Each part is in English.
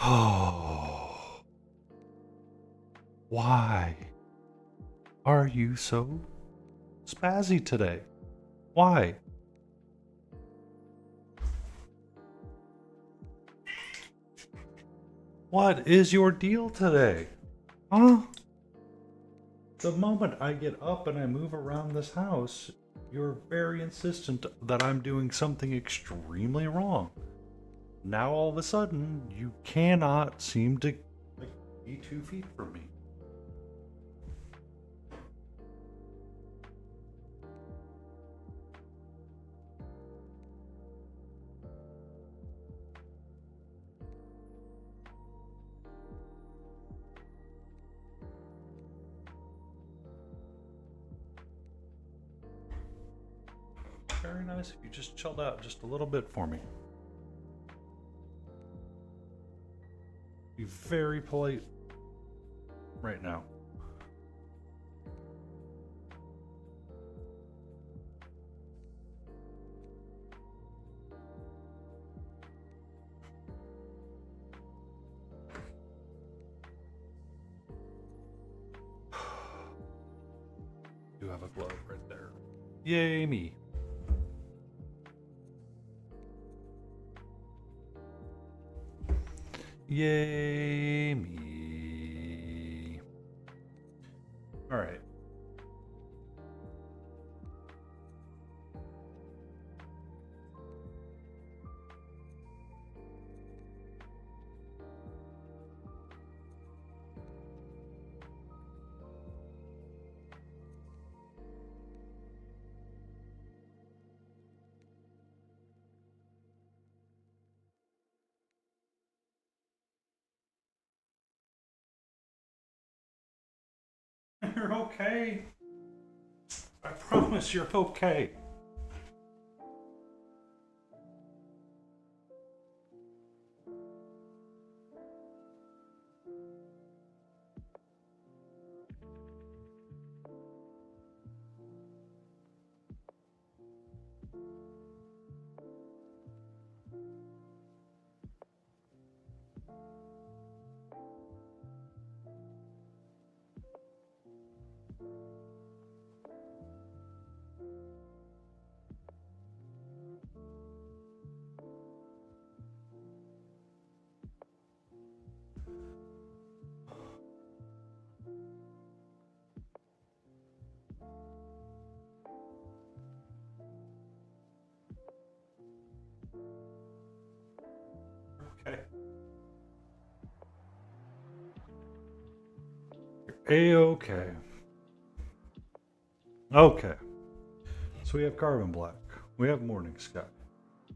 Oh, why are you so spazzy today? Why? What is your deal today? Huh? The moment I get up and I move around this house, you're very insistent that I'm doing something extremely wrong. Now all of a sudden, you cannot seem to like, be 2 feet from me. Very nice if you just chilled out just a little bit for me. Be very polite right now. You have a glove right there. Yay me. Yay me. All right. You're okay. I promise you're okay. Okay. You're A-okay. Okay. So we have carbon black. We have morning sky.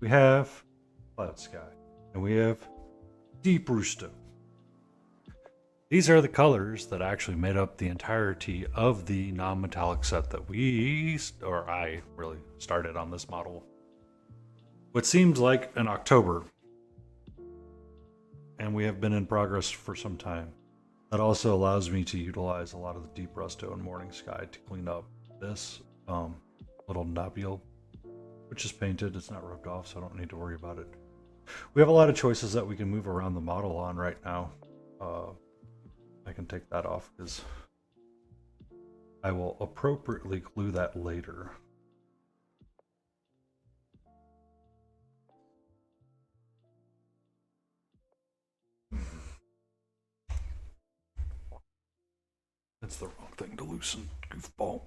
We have cloud sky. And we have deep rusto. These are the colors that actually made up the entirety of the non-metallic set that I really started on this model. What seems like an October, and we have been in progress for some time. That also allows me to utilize a lot of the deep rusto and morning sky to clean up this little nobule, which is painted. It's not rubbed off, so I don't need to worry about it. We have a lot of choices that we can move around the model on right now. I can take that off because I will appropriately glue that later. That's the wrong thing to loosen, goofball.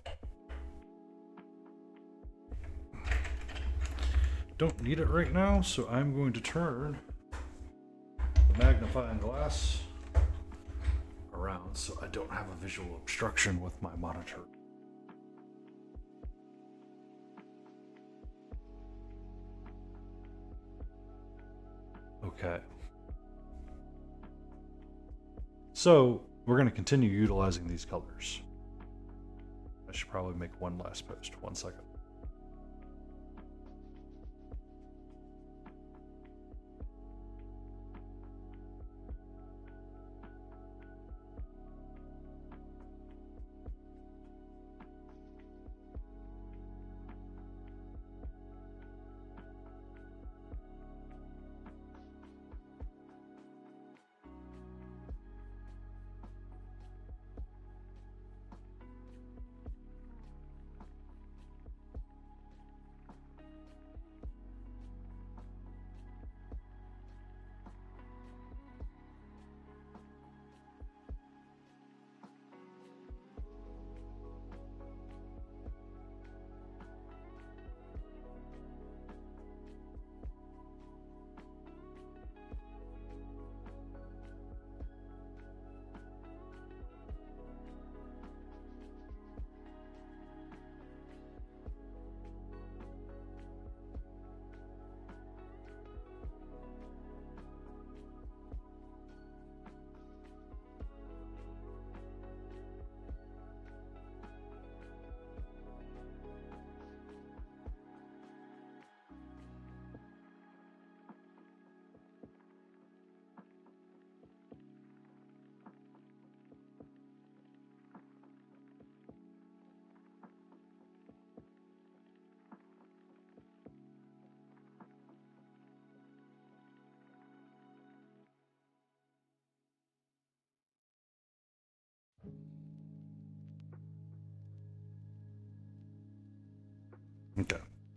Don't need it right now, so I'm going to turn the magnifying glass around so I don't have a visual obstruction with my monitor. Okay. So we're going to continue utilizing these colors. I should probably make one last post. 1 second.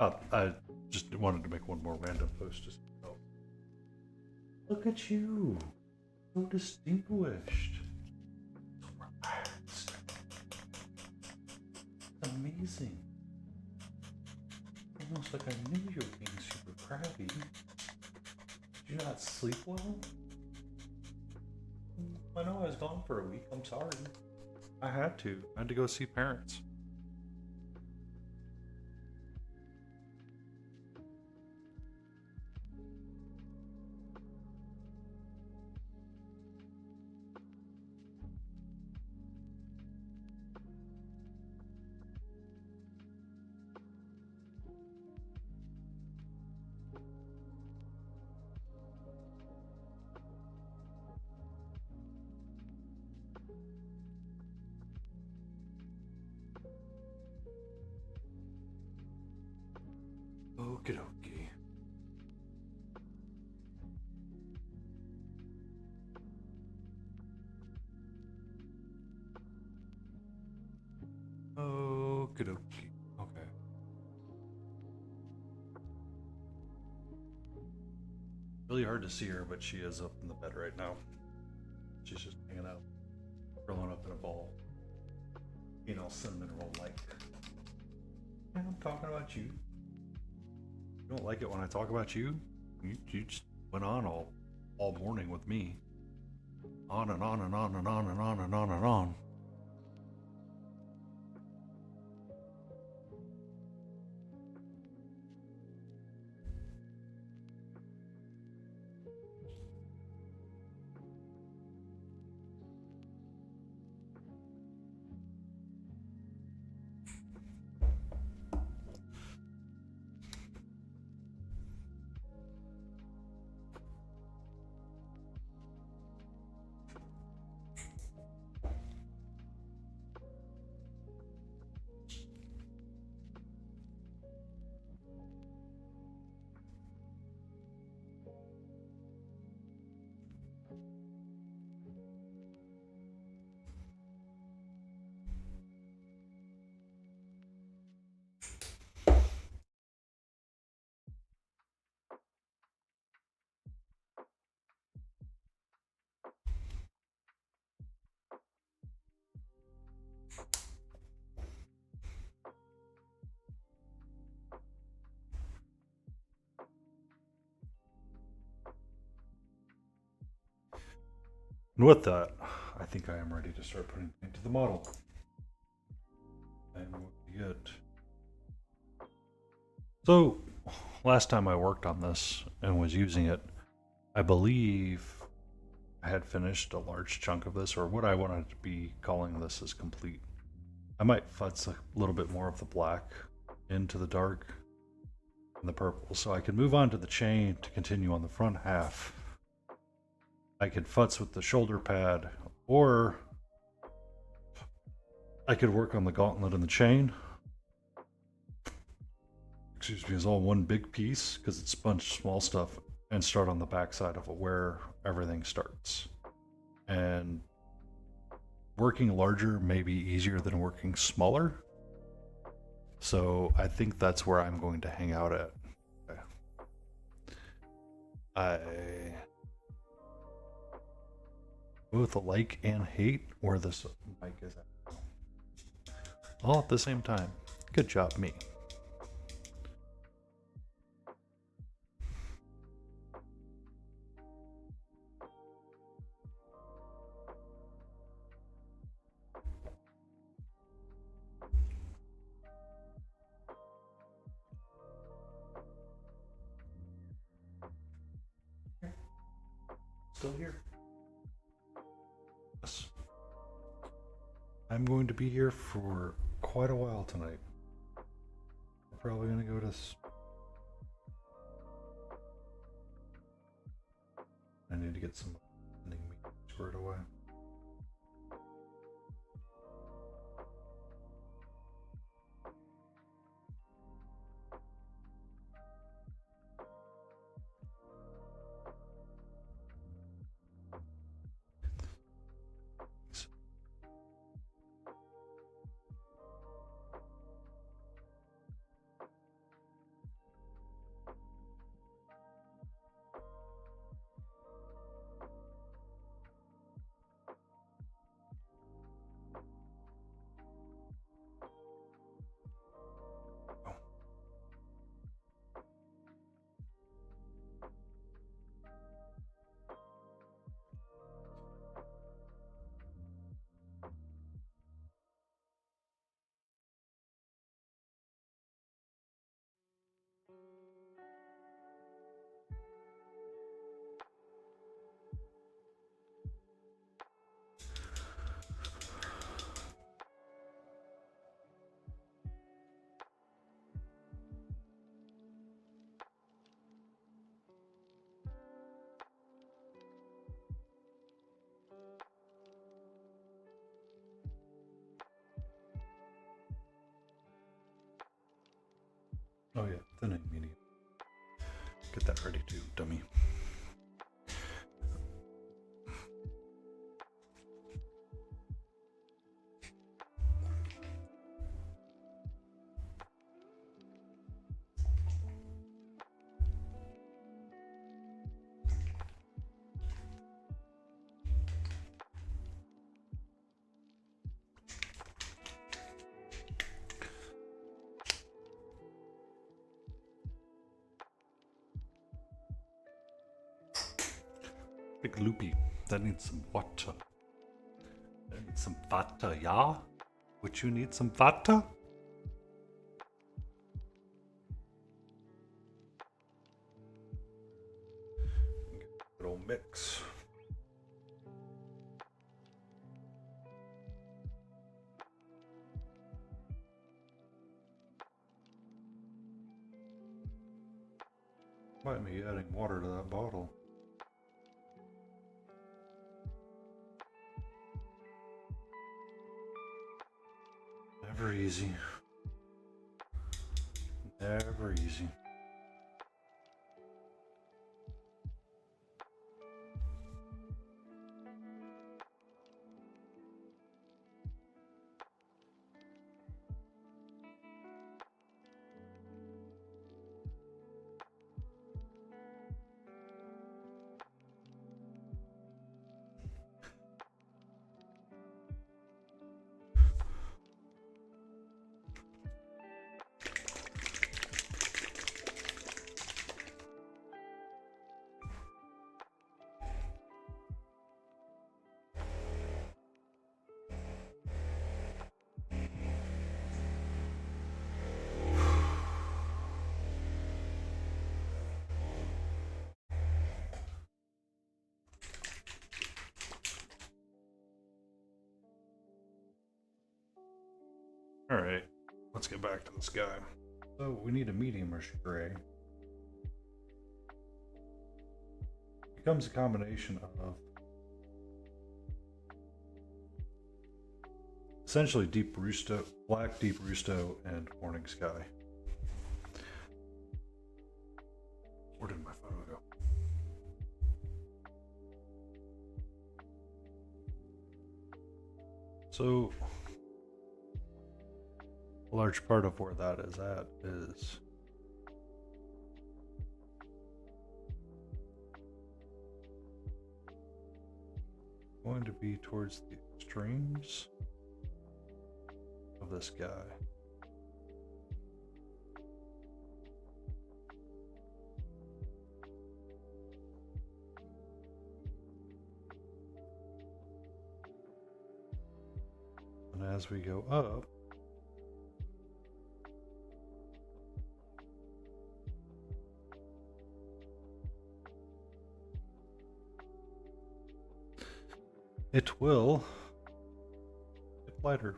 I just wanted to make one more random post. Just oh, look at you, so distinguished, so relaxed, amazing. Almost like I knew you were being super crabby. Did you not sleep well? I know I was gone for a week. I'm sorry. I had to. I had to go see parents. Okie dokie. Okie dokie. Okay. Really hard to see her, but she is up in the bed right now. She's just hanging out, curling up in a ball. You know, cinnamon roll like. Yeah, I'm talking about you. You don't like it when I talk about you? You just went on all morning with me. On and on and on and on and on and on and on. And with that, I think I am ready to start putting into the model. And we'll be good. So, last time I worked on this and was using it, I believe I had finished a large chunk of this, or what I wanted to be calling this is complete. I might futz a little bit more of the black into the dark and the purple, so I can move on to the chain to continue on the front half. I could futz with the shoulder pad, or I could work on the gauntlet and the chain. Excuse me, is all one big piece because it's a bunch of small stuff, and start on the back side of it where everything starts. And working larger may be easier than working smaller. So I think that's where I'm going to hang out at. Okay. I both like and hate where this mic is at. All at the same time. Good job, me. Still here. Yes. I'm going to be here for quite a while tonight. I'm probably going to go to... I need to get some ending meetings squared away. get that ready too, dummy. Big loopy. That needs some water. That needs some water, yeah? Would you need some water? Little mix. Might be adding water to that bottle. Never easy. Never easy. Alright, let's get back to this guy. So we need a medium-ish gray. Becomes a combination of essentially deep rusto, black deep rusto, and morning sky. Where did my photo go? So a large part of where that is at is going to be towards the extremes of this guy. And as we go up, it will get lighter.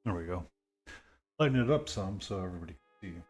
There we go. Lighten it up some so everybody can see.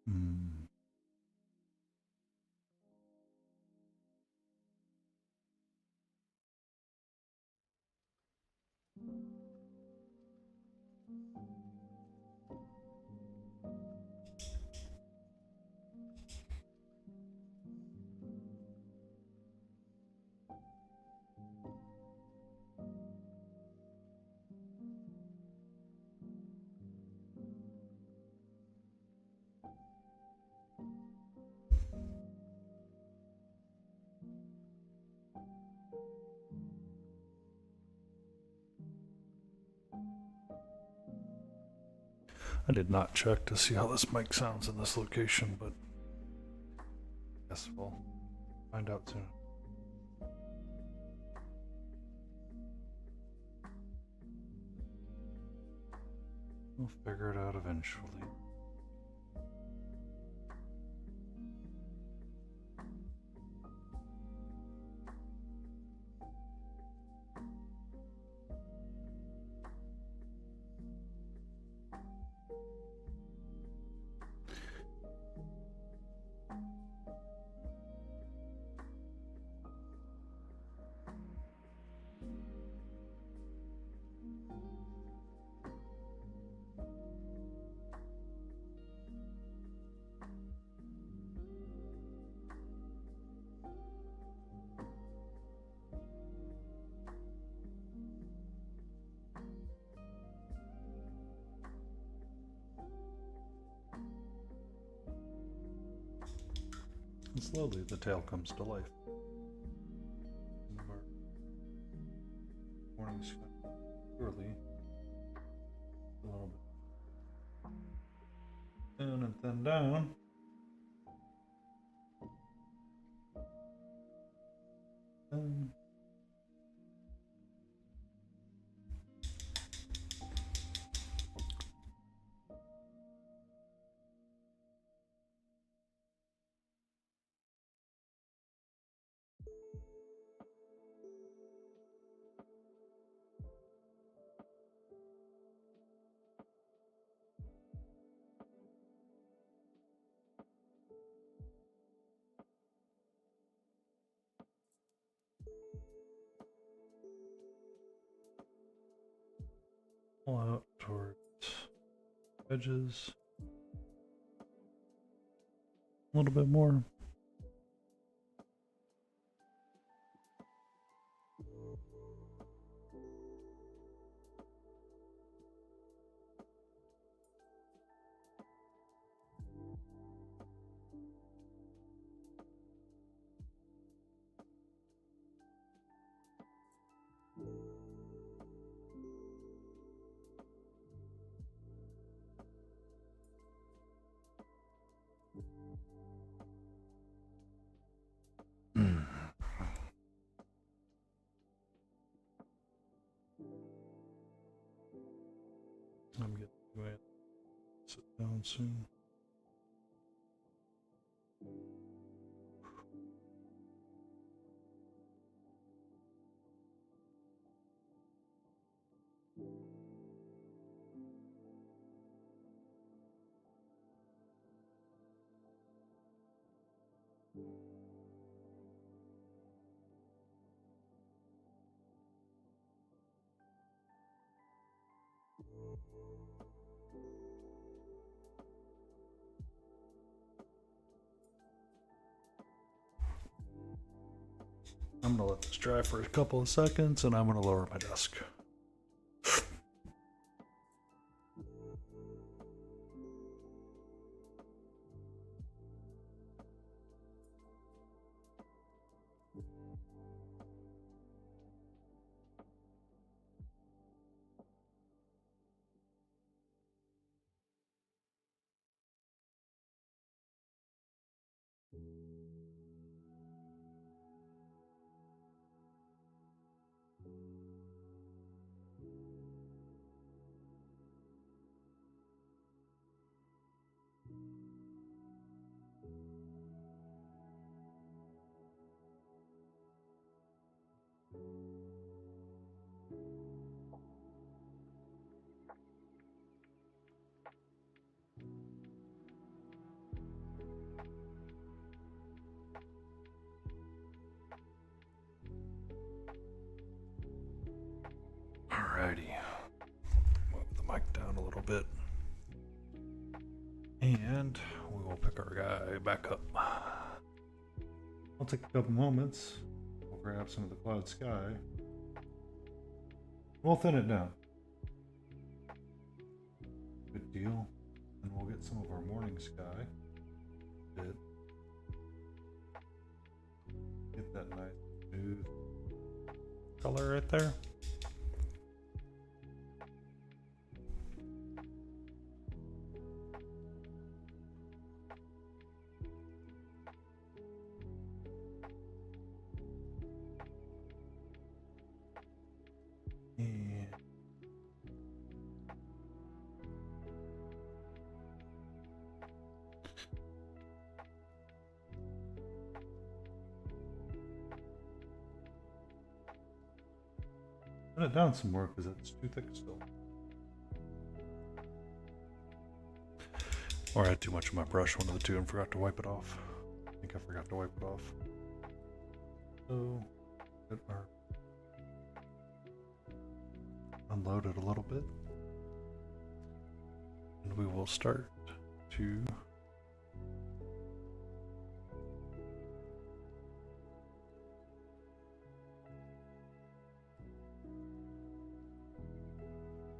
Hmm. I did not check to see how this mic sounds in this location, but I guess we'll find out soon. We'll figure it out eventually. And slowly the tail comes to life. Morning sky, surely a little bit down and then down. Um, pull out towards edges a little bit more. I'm getting ready to sit down soon. I'm gonna let this dry for a couple of seconds and I'm gonna lower my desk. down a little bit. And we will pick our guy back up. I'll take a couple moments. We'll grab some of the cloud sky. We'll thin it down. Good deal. And we'll get some of our morning sky. Get that nice smooth color right there. Thin it down some more because it's too thick still. Or I had too much of my brush, one of the two, and forgot to wipe it off. I think I forgot to wipe it off. So, get our unload it a little bit. And we will start to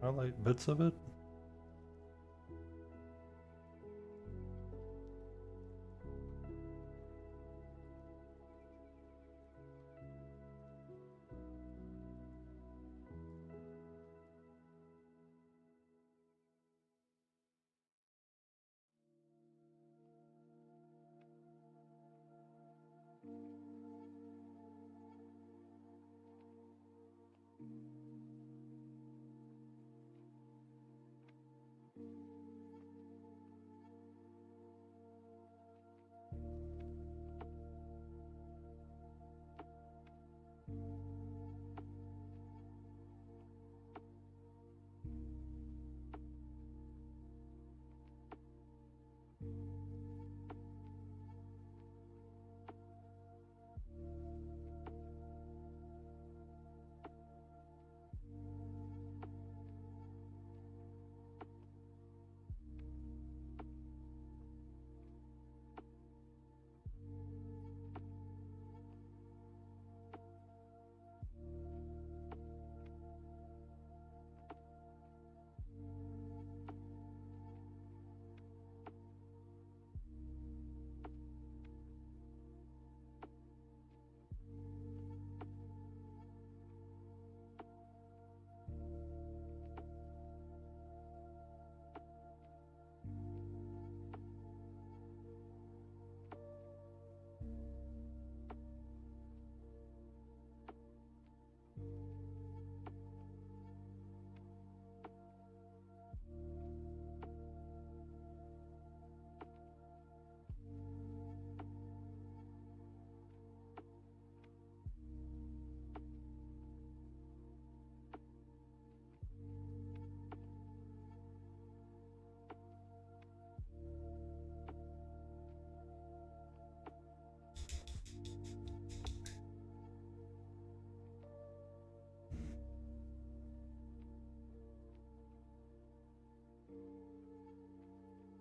highlight bits of it.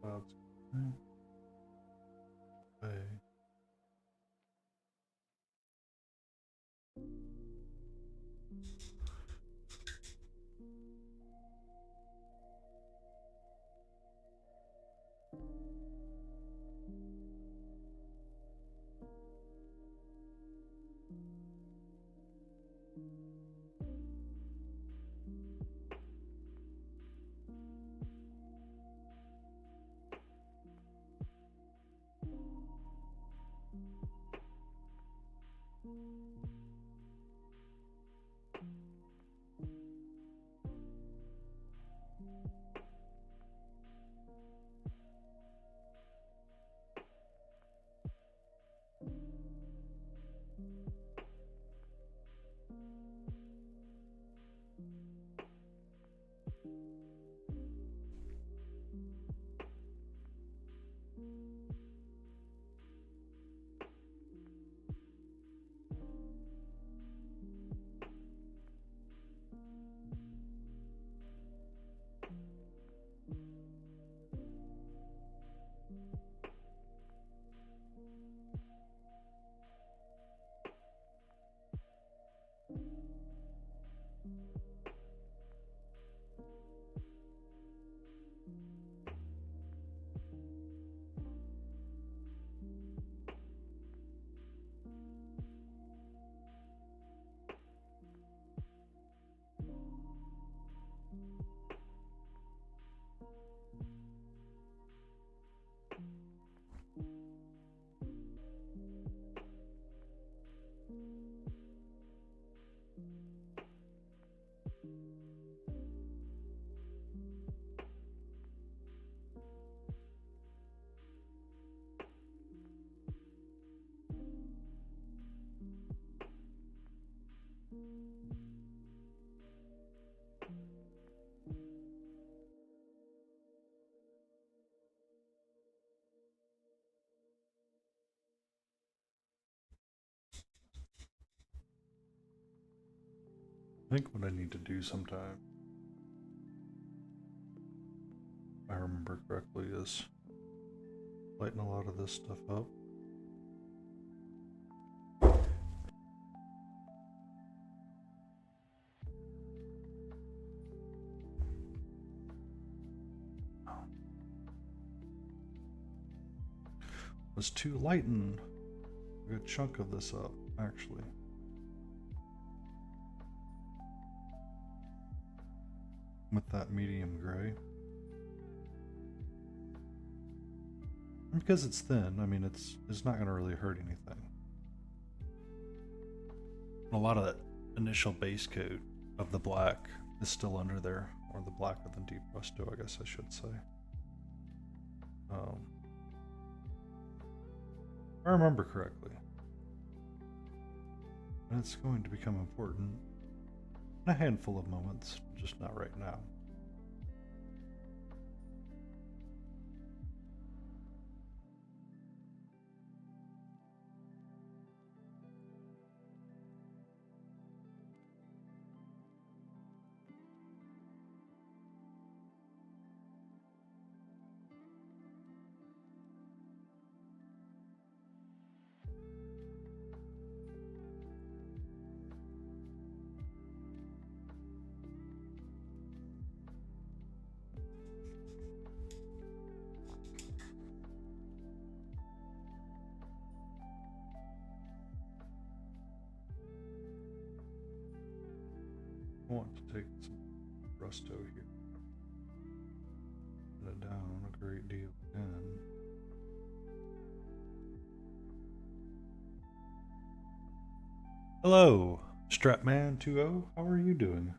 Clouds. Okay. think what I need to do sometime, if I remember correctly, is lighten a lot of this stuff up. Was to lighten a good chunk of this up, actually. With that medium gray. And because it's thin, I mean, it's not going to really hurt anything. A lot of that initial base coat of the black is still under there, or the blacker than deep rusto, I guess I should say. If I remember correctly. And it's going to become important in a handful of moments, just not right now. I want to take some rusto here. Put it down a great deal again. Hello, Strapman20. How are you doing?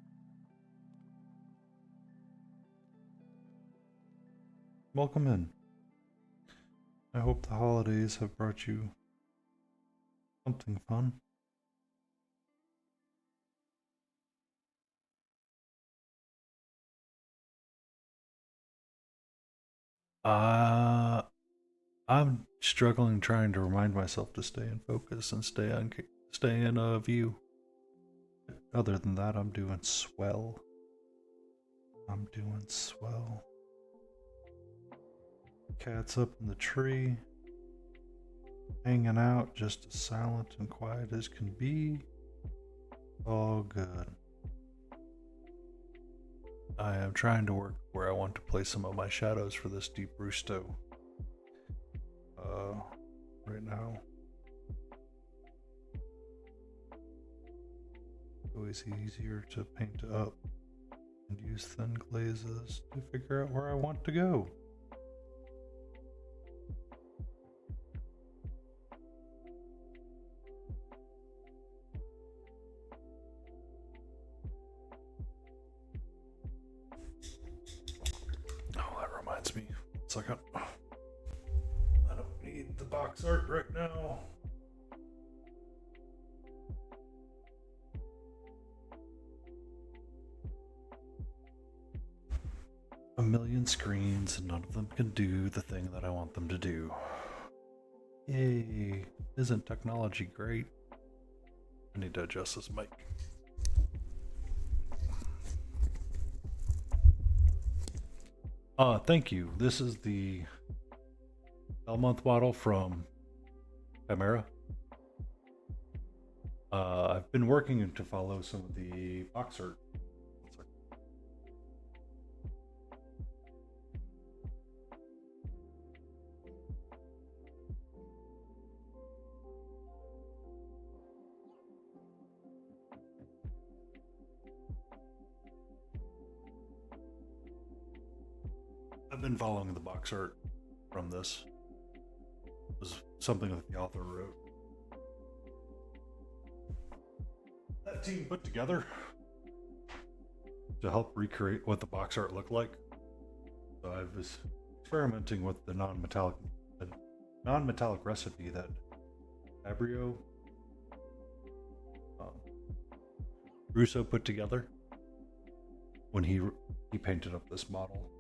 Welcome in. I hope the holidays have brought you something fun. I'm struggling trying to remind myself to stay in focus and stay in view. Other than that, I'm doing swell. I'm doing swell. Cat's up in the tree, hanging out, just as silent and quiet as can be. All good. I am trying to work where I want to place some of my shadows for this deep rusto. Right now. Always easier to paint up and use thin glazes to figure out where I want to go. Oh, that reminds me. 1 second. I don't need the box art right now. A million screens and none of them can do the thing that I want them to do. Yay. Isn't technology great? I need to adjust this mic. Thank you. This is the Belmont model from Chimera. I've been working to follow some of the box art. I've been following the box art from this. It was something that the author wrote. That team put together to help recreate what the box art looked like. So I was experimenting with the non-metallic recipe that Fabio Russo put together when he painted up this model.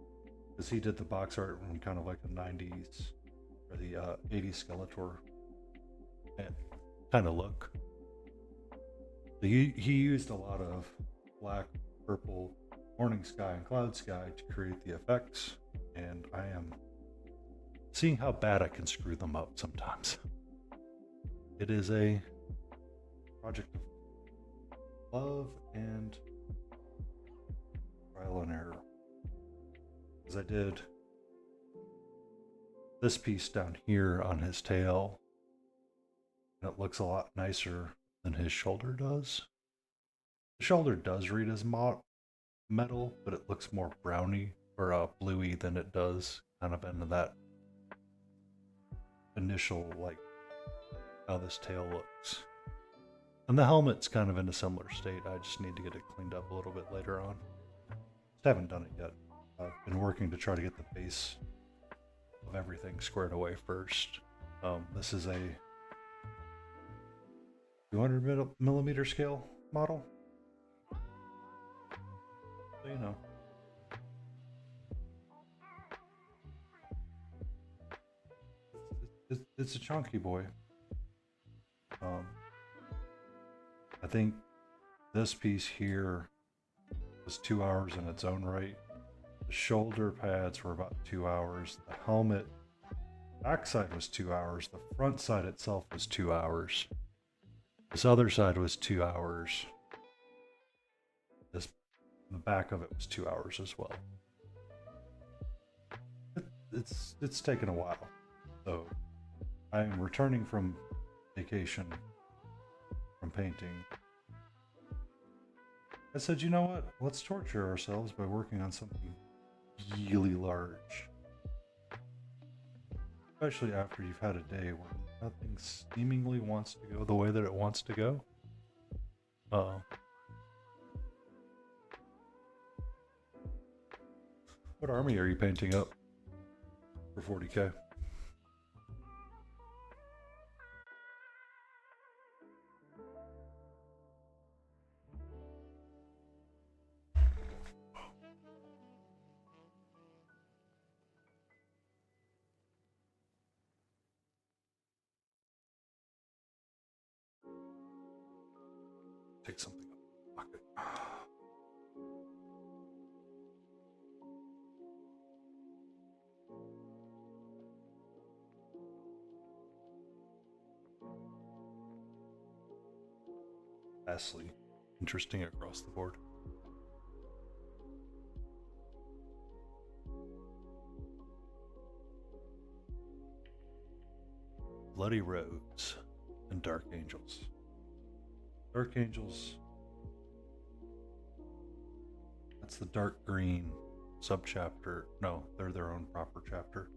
Because he did the box art in kind of like the 90s or the 80s Skeletor kind of look. So he used a lot of black, purple, morning sky, and cloud sky to create the effects, and I am seeing how bad I can screw them up sometimes. It is a project of love and trial and error. Because I did this piece down here on his tail, and it looks a lot nicer than his shoulder does. The shoulder does read as metal, but it looks more browny or bluey than it does kind of into that initial, like, how this tail looks. And the helmet's kind of in a similar state. I just need to get it cleaned up a little bit later on. Just haven't done it yet. I've been working to try to get the base of everything squared away first. This is a 200 millimeter scale model. So, you know. It's a chunky boy. I think this piece here was 2 hours in its own right. The shoulder pads were about 2 hours. The helmet backside was 2 hours. The front side itself was 2 hours. This other side was 2 hours. The back of it was 2 hours as well. It's taken a while. So I'm returning from vacation, from painting. I said, you know what? Let's torture ourselves by working on something really large. Especially after you've had a day where nothing seemingly wants to go the way that it wants to go. What army are you painting up for 40K? Take something up. Lock it. Vastly interesting across the board. Bloody Roads and Dark Angels. Dark Angels, that's the dark green subchapter. No, they're their own proper chapter.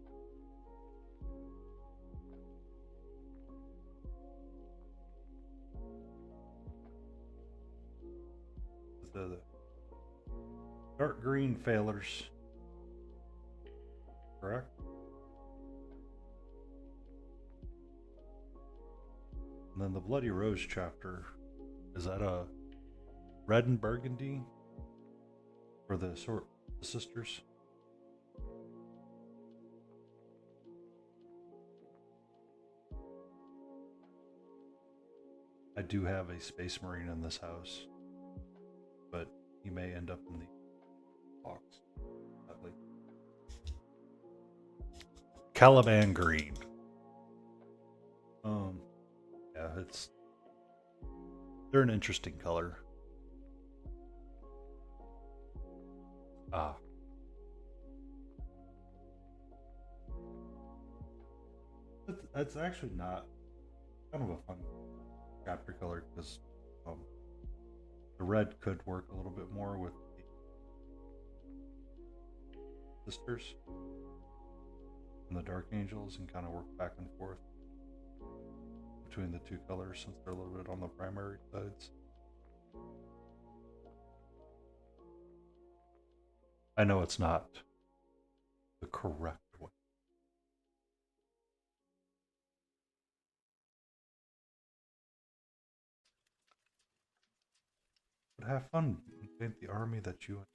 The dark green failures, correct? And then the Bloody Rose chapter, is that a red and burgundy for the sisters? I do have a Space Marine in this house, but he may end up in the box. Sadly. Caliban green. Yeah, they're an interesting color. That's actually not kind of a fun chapter color because the red could work a little bit more with the sisters and the Dark Angels and kind of work back and forth between the two colors since they're a little bit on the primary sides. I know it's not the correct way. But have fun and paint the army that you...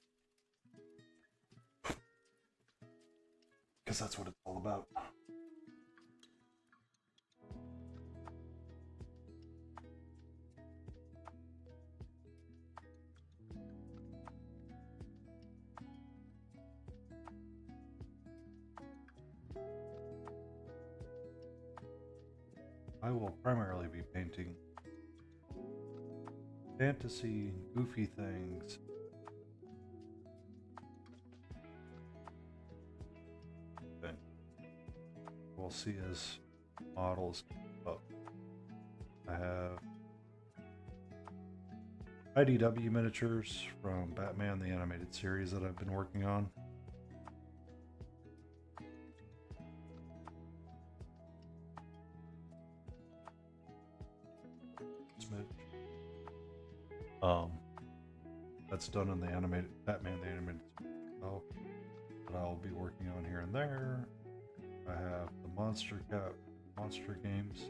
because that's what it's all about. I will primarily be painting fantasy, goofy things. Okay. We'll see as models come up. I have IDW miniatures from Batman the Animated Series that I've been working on. That's done in the animated Batman the Animated Series that I'll be working on here and there. I have the monster games,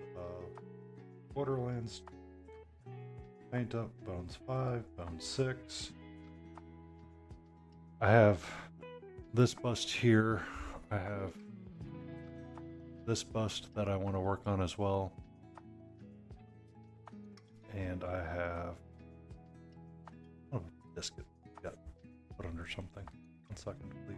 Borderlands paint up, Bones 5, Bones 6. I have this bust here. I have this bust that I want to work on as well. And I have biscuit got put under something. 1 second, please.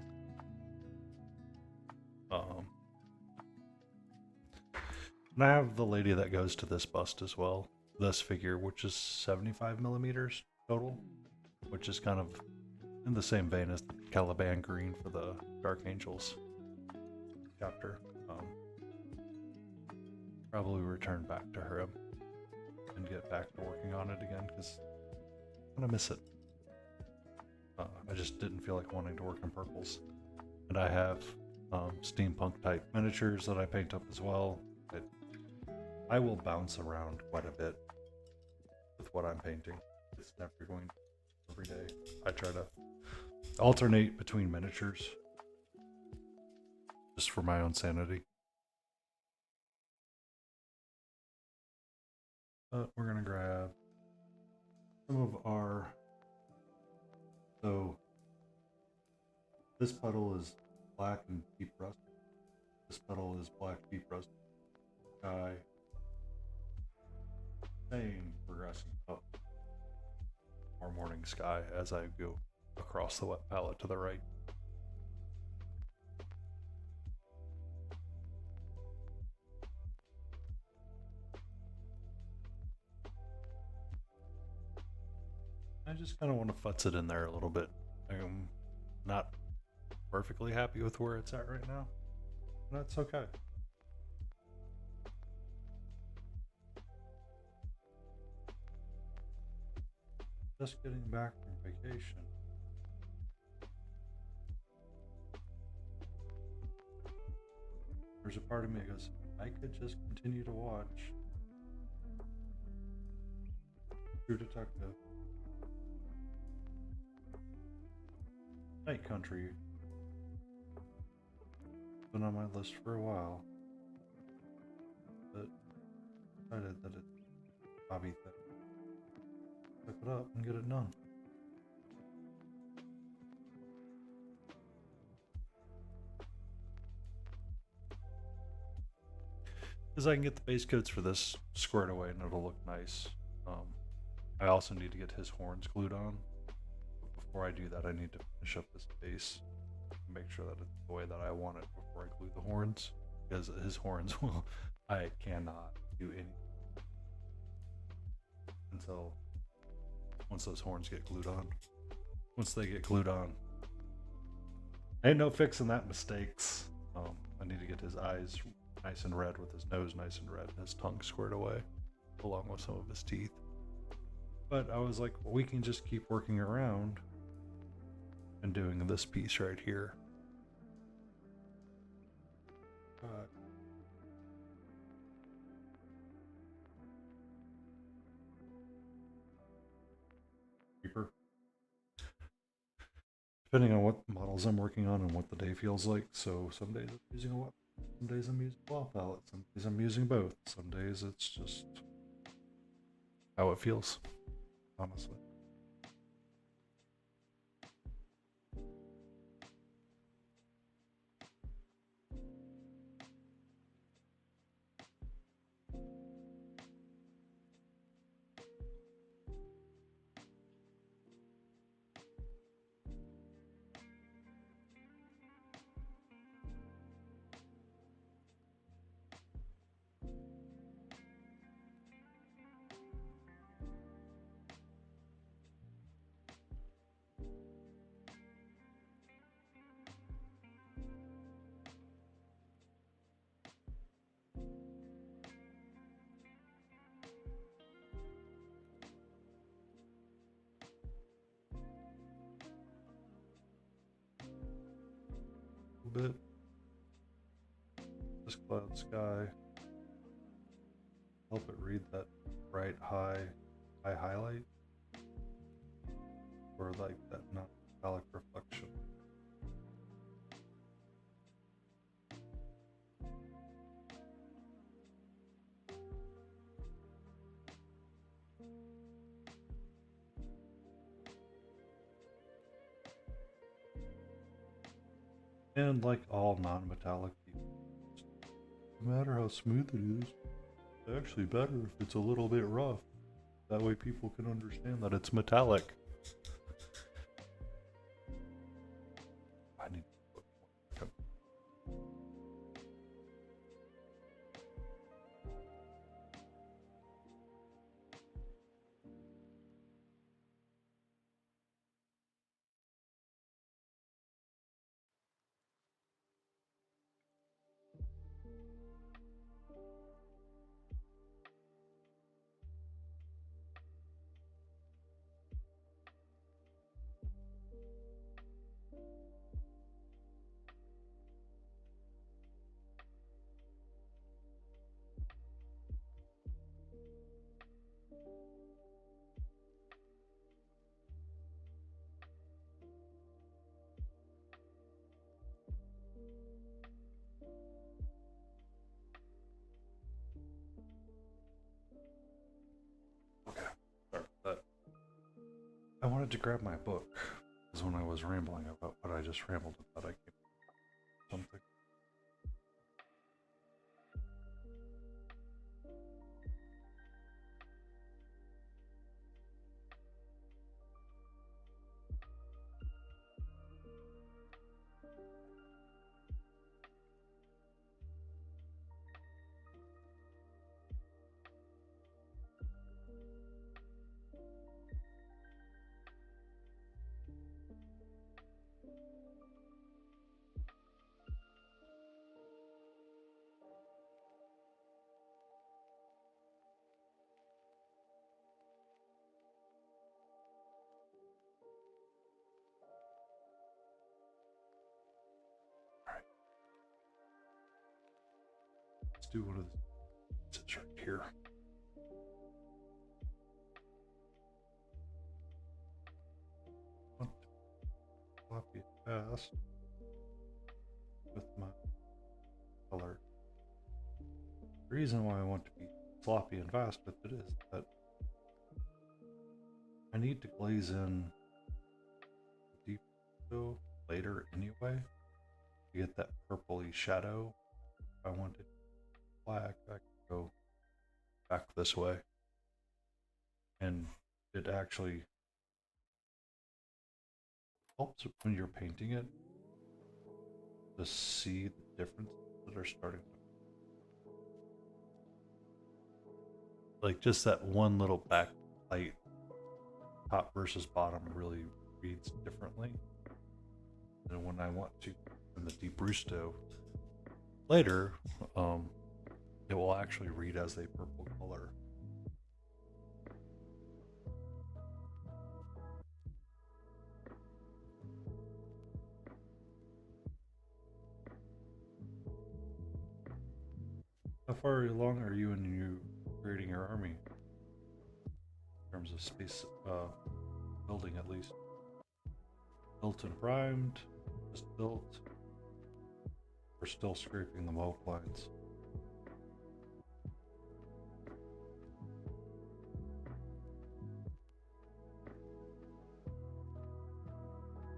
And I have the lady that goes to this bust as well. This figure, which is 75 millimeters total, which is kind of in the same vein as the Caliban green for the Dark Angels chapter. Probably return back to her and get back to working on it again because I'm gonna miss it. I just didn't feel like wanting to work in purples. And I have steampunk type miniatures that I paint up as well. I will bounce around quite a bit with what I'm painting. It's never going to every day. I try to alternate between miniatures just for my own sanity. But we're gonna grab some of our, so this puddle is black and deep rust. This puddle is black, deep rust. Sky. Same progressing up our morning sky as I go across the wet palette to the right. I just kind of want to futz it in there a little bit. I'm not perfectly happy with where it's at right now. That's okay. Just getting back from vacation. There's a part of me that goes, I could just continue to watch True Detective. Night Country. Been on my list for a while, but decided that it's a hobby thing. Pick it up and get it done. Because I can get the base coats for this squared away and it'll look nice. I also need to get his horns glued on. But before I do that, I need to finish up this base and make sure that it's the way that I want it before I glue the horns. Because his horns will, I cannot do anything until once those horns get glued on. Once they get glued on, ain't no fixing that mistakes. I need to get his eyes nice and red with his nose nice and red and his tongue squared away along with some of his teeth. But I was like, well, we can just keep working around and doing this piece right here. Creeper. Depending on what models I'm working on and what the day feels like. So some days I'm using a weapon, some days I'm using a wall palette, some days I'm using both. Some days it's just how it feels, honestly. a little bit. This cloud sky. Help it read that bright high highlight. Or like that non-metallic reflection. And like all non-metallic pieces, no matter how smooth it is, it's actually better if it's a little bit rough. That way people can understand that it's metallic. I need to put more. Okay, sorry about that. I wanted to grab my book, because when I was rambling about what I just rambled about, I came up with something. Alright. Let's do one of the sits right here. Floppy fast with my color. The reason why I want to be sloppy and fast with it is that I need to glaze in deep so later anyway to get that purpley shadow. If I wanted black, I could go back this way, and it actually helps when you're painting it to see the differences that are starting to, like, just that one little backlight top versus bottom really reads differently. And when I want to in the deep rusto later, it will actually read as a purple color. How far along are you in you creating your army? In terms of space, building at least. Built and primed, just built. We're still scraping the mold lines.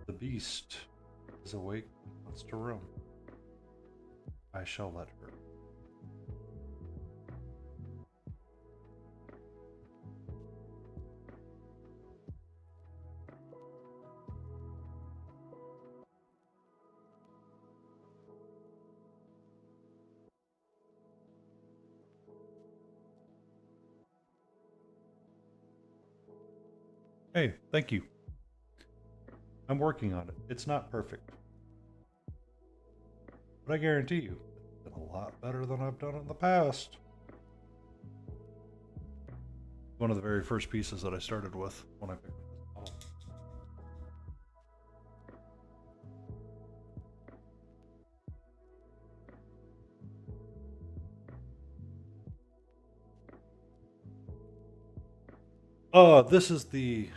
The beast is awake and wants to roam. I shall let her. Hey, thank you. I'm working on it. It's not perfect. But I guarantee you, it's been a lot better than I've done in the past. One of the very first pieces that I started with when I picked up this model. This is the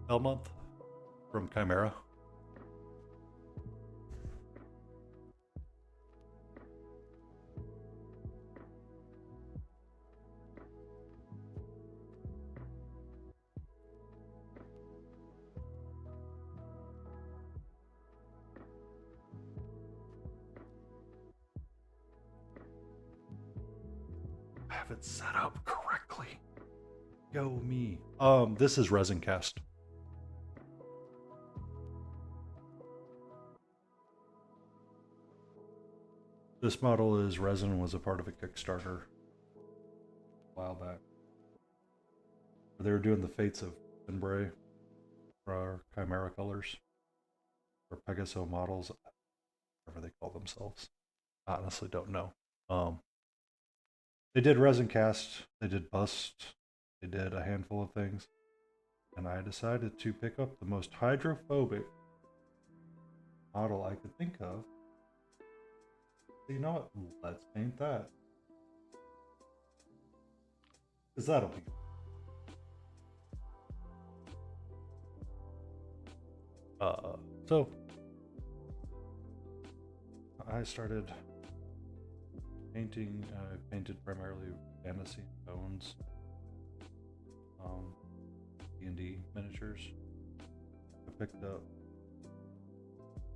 Elmonth from Chimera. I have it set up correctly. Go me. This is resin cast. This model is resin, was a part of a Kickstarter a while back. They were doing the Fates of Finbray for our Chimera colors, or Pegaso models, whatever they call themselves. I honestly don't know. They did resin cast, they did bust, they did a handful of things, and I decided to pick up the most hydrophobic model I could think of. So you know what? Let's paint that. Because that'll be. So I started painting. I painted primarily fantasy tones, D&D miniatures. I picked up.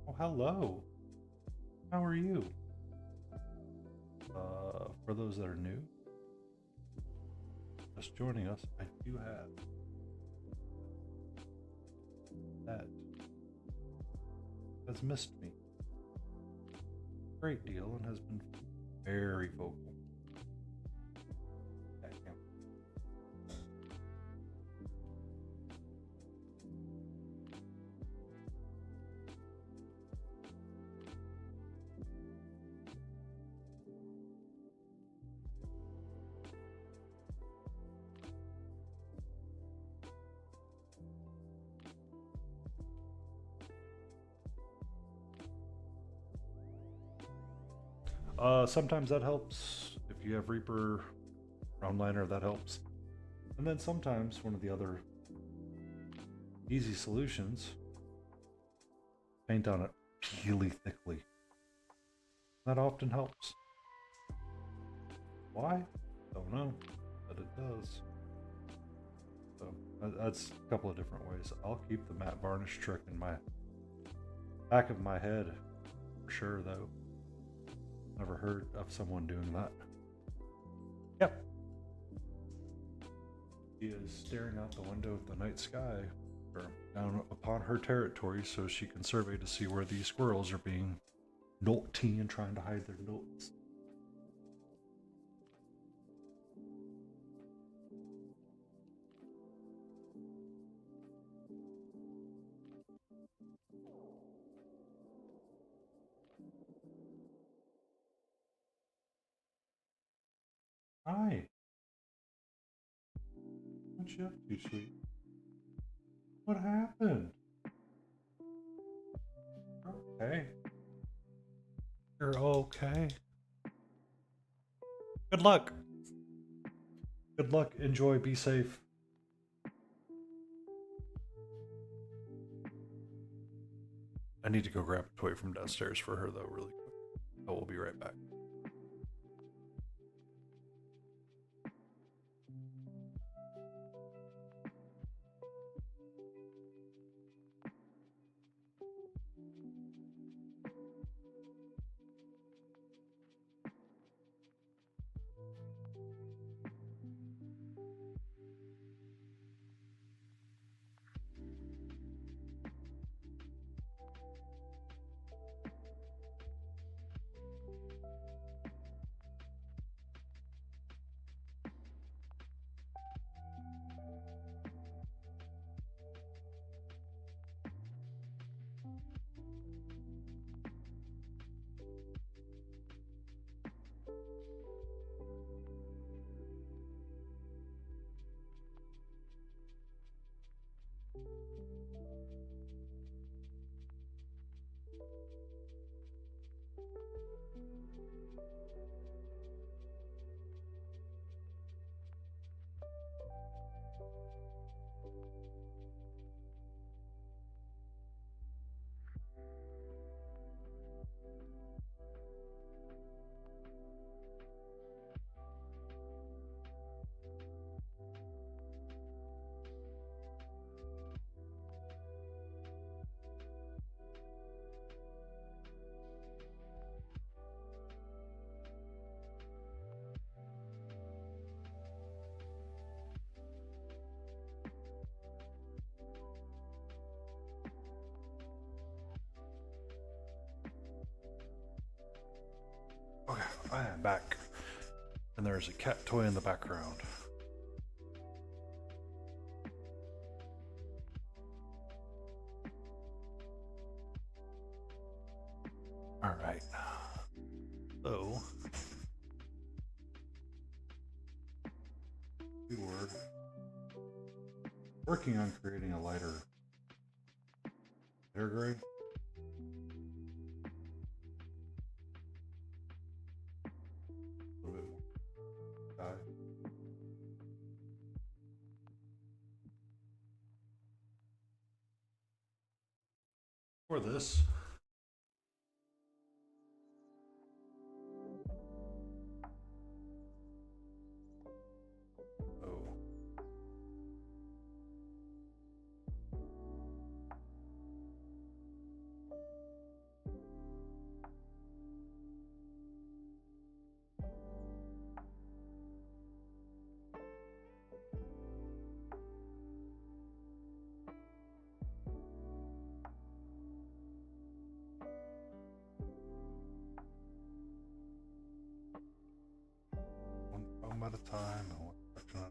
Oh, hello. How are you? For those that are new, just joining us, I do have that has missed me a great deal and has been very vocal. Sometimes that helps. If you have Reaper Roundliner, that helps. And then sometimes one of the other easy solutions, paint on it really thickly. That often helps. Why? Don't know, but it does. So that's a couple of different ways. I'll keep the matte varnish trick in my back of my head for sure, though. Never heard of someone doing that. Yep. She is staring out the window at the night sky, or down upon her territory, so she can survey to see where these squirrels are being naughty and trying to hide their notes. Hi. What you up to, sweet? What happened? Okay. You're okay. Good luck. Good luck. Enjoy. Be safe. I need to go grab a toy from downstairs for her, though, really quick. I will be right back. I am back. And there's a cat toy in the background. All right. So we were working on creating a lighter gray. A little bit more sky. For this, oh, one foam at a time and one section at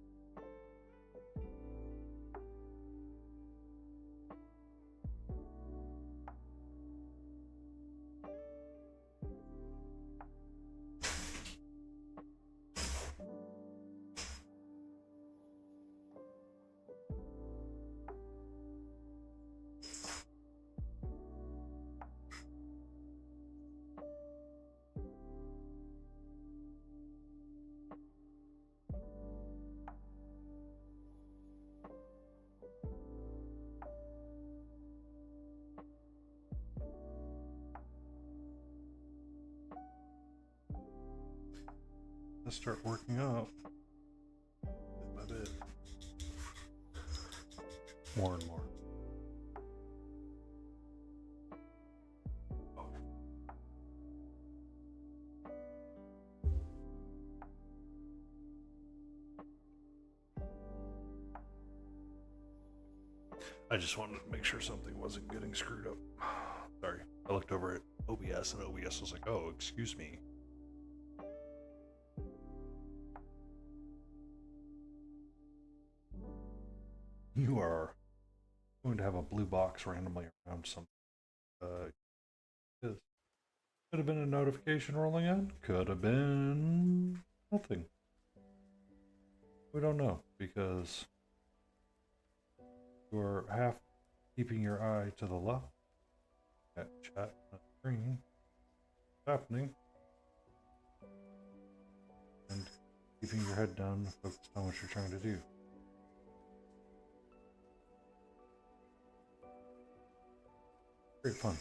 let's start working up bit by bit. More and more. I just wanted to make sure something wasn't getting screwed up. Sorry. I looked over at OBS and OBS was like, oh, excuse me. You are going to have a blue box randomly around some. Could have been a notification rolling in. Could have been nothing. We don't know because you're half keeping your eye to the left at chat on the screen. What's happening? And keeping your head down, focused on what you're trying to do. Great fun.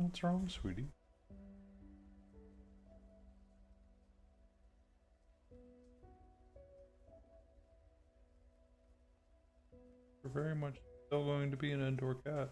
What's wrong, sweetie? You're very much still going to be an indoor cat.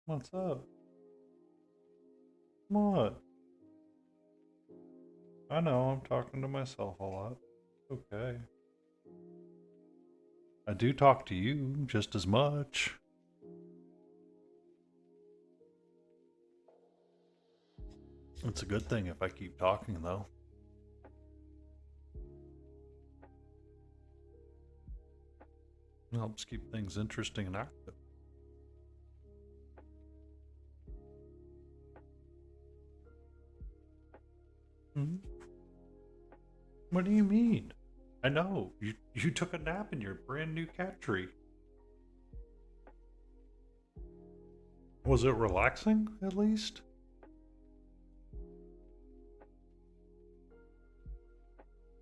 What's up? What? I know, I'm talking to myself a lot. Okay. I do talk to you just as much. It's a good thing if I keep talking, though. It helps keep things interesting and active. Hmm? What do you mean? I know. You took a nap in your brand new cat tree. Was it relaxing, at least?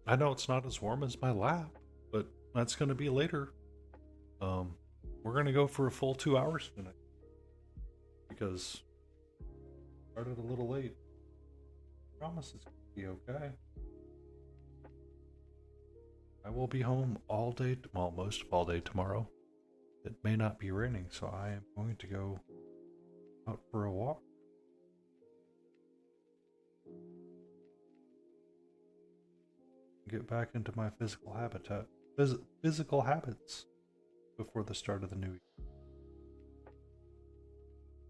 I know it's not as warm as my lap, but that's gonna be later. Um, we're gonna go for a full 2 hours tonight because started a little late. Promise it's gonna be okay. I will be home all day, well, most of all day tomorrow. It may not be raining, so I am going to go out for a walk. Get back into my physical habits before the start of the new year.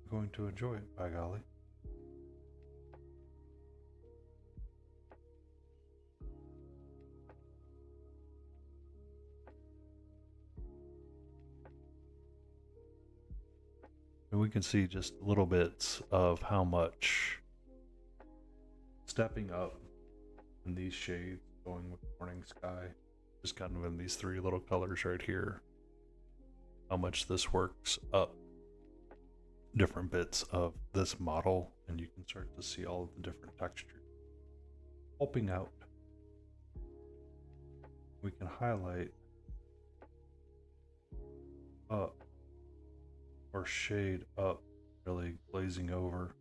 I'm going to enjoy it, by golly. And we can see just little bits of how much stepping up in these shades, going with morning sky, just kind of in these three little colors right here, how much this works up different bits of this model, and you can start to see all of the different textures helping out. We can highlight up or shade up, really glazing over.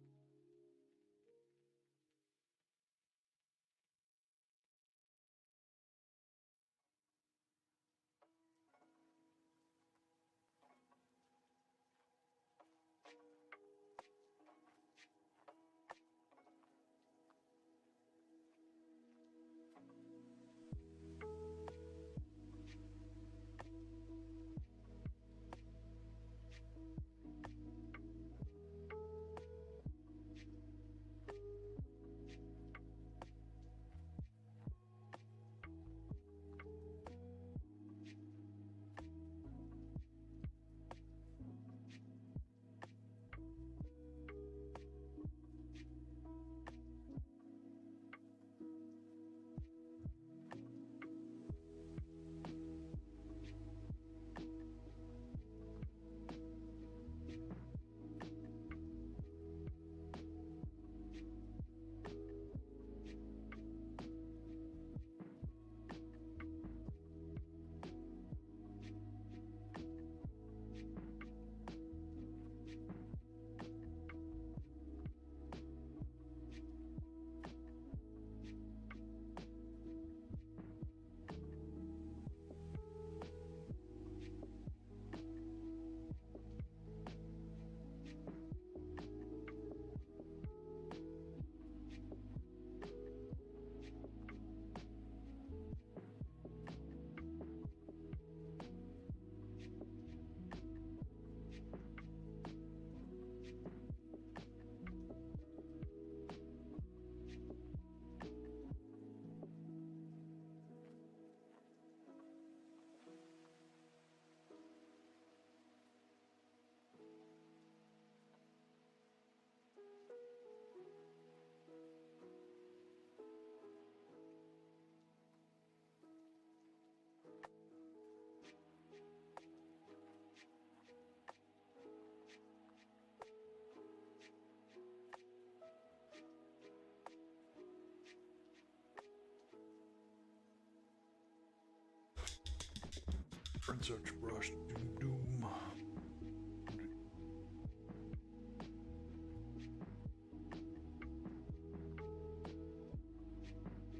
Search brush, doom doom.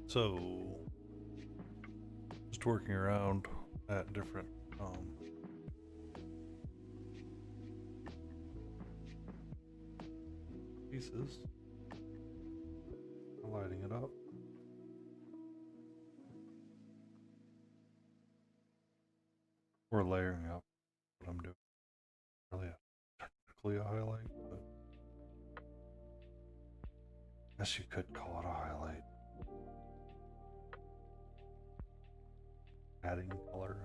So, just working around at different pieces. Lighting it up. Or layering up what I'm doing. Really technically a highlight, but I guess you could call it a highlight. Adding color.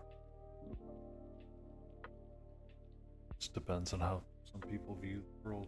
Just depends on how some people view the world.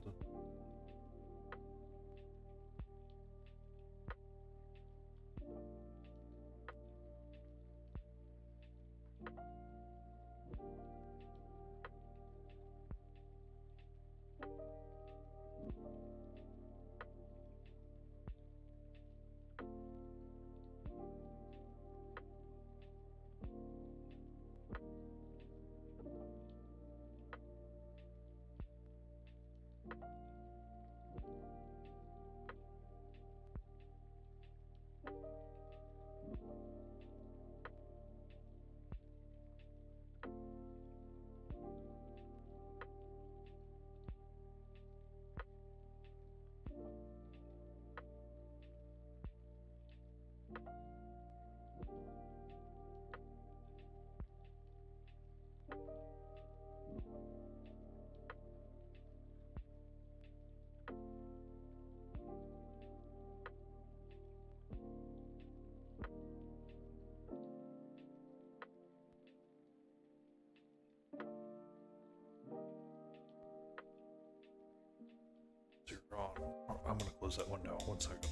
I'm gonna close that window. 1 second.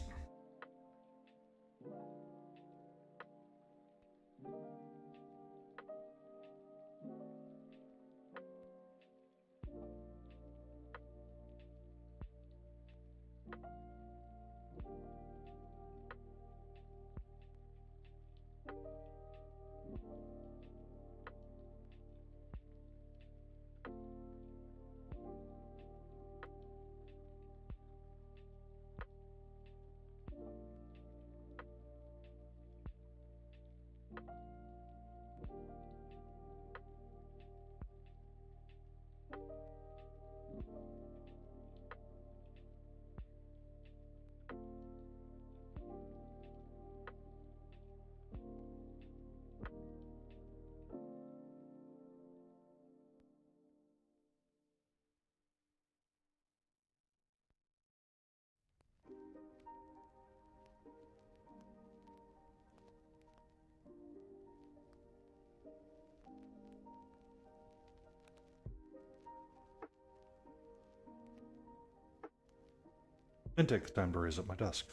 And take the time to raise up my desk.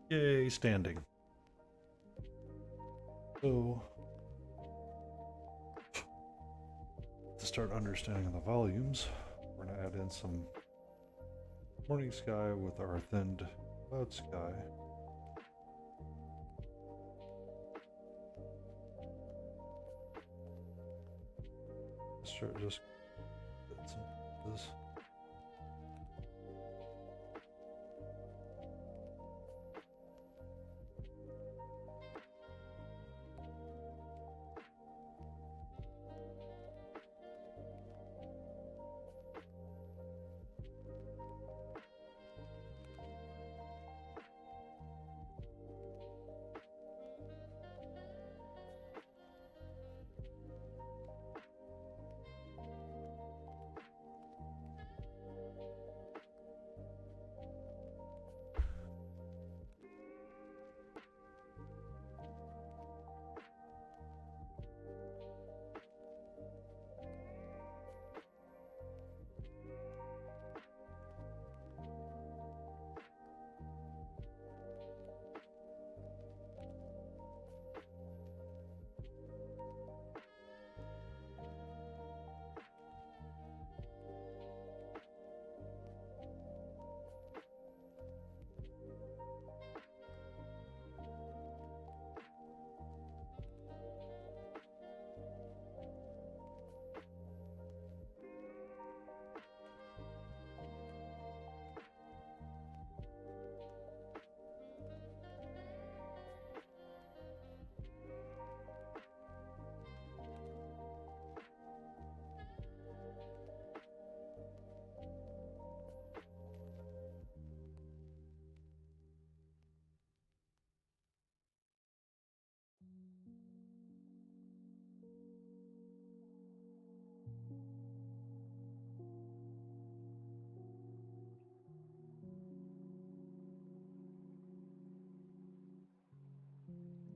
Yay, standing. So, to start understanding the volumes, we're going to add in some morning sky with our thinned cloud sky. Just get some of this.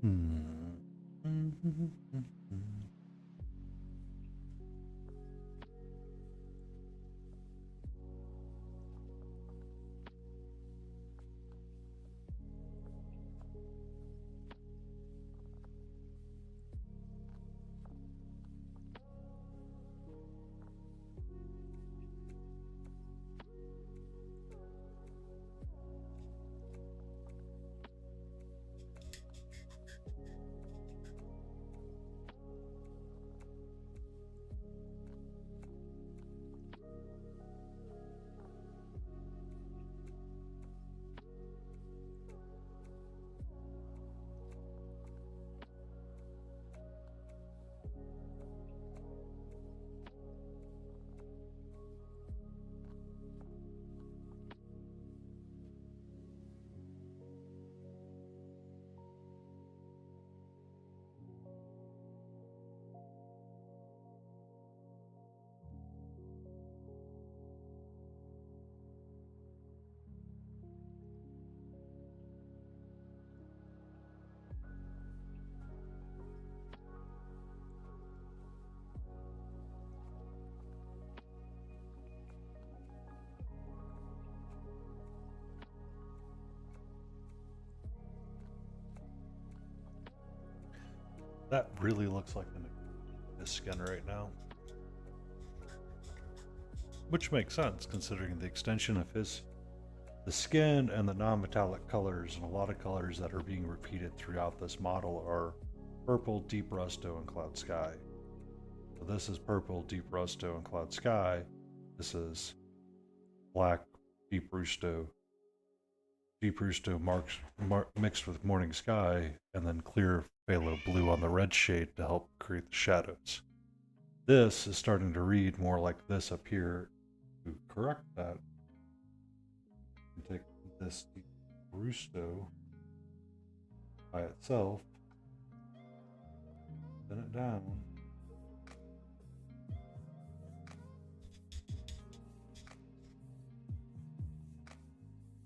Hmm. That really looks like his skin right now. Which makes sense considering the extension of the skin and the non-metallic colors, and a lot of colors that are being repeated throughout this model are purple, deep rusto, and cloud sky. So this is purple, deep rusto, and cloud sky. This is black, deep rusto, mixed with morning sky, and then clear phthalo blue on the red shade to help create the shadows. This is starting to read more like this up here. To correct that, take this deep rusto by itself, thin it down.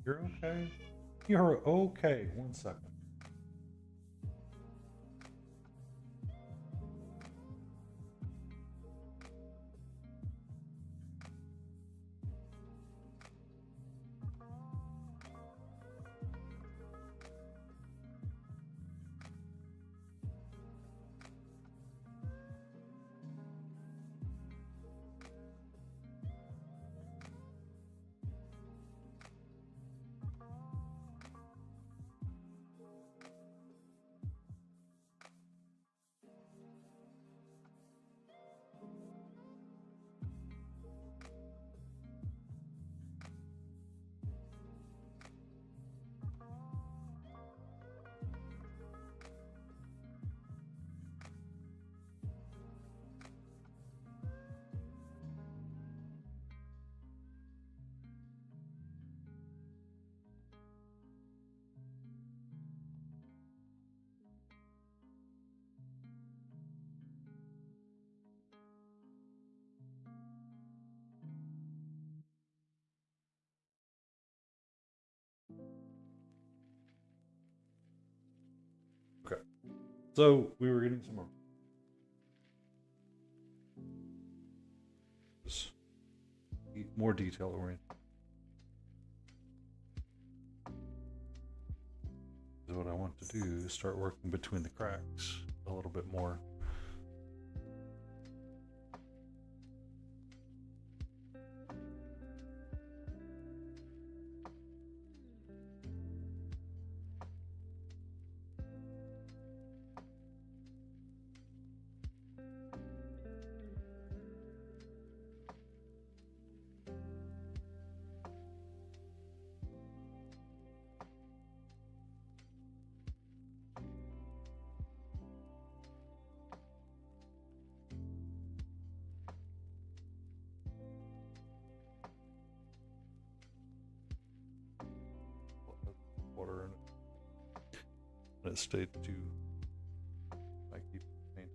You're okay? You're okay. 1 second. Okay. So we were getting some more detail oriented. So what I want to do is start working between the cracks a little bit more. Water in it. And it stayed too. I keep painting.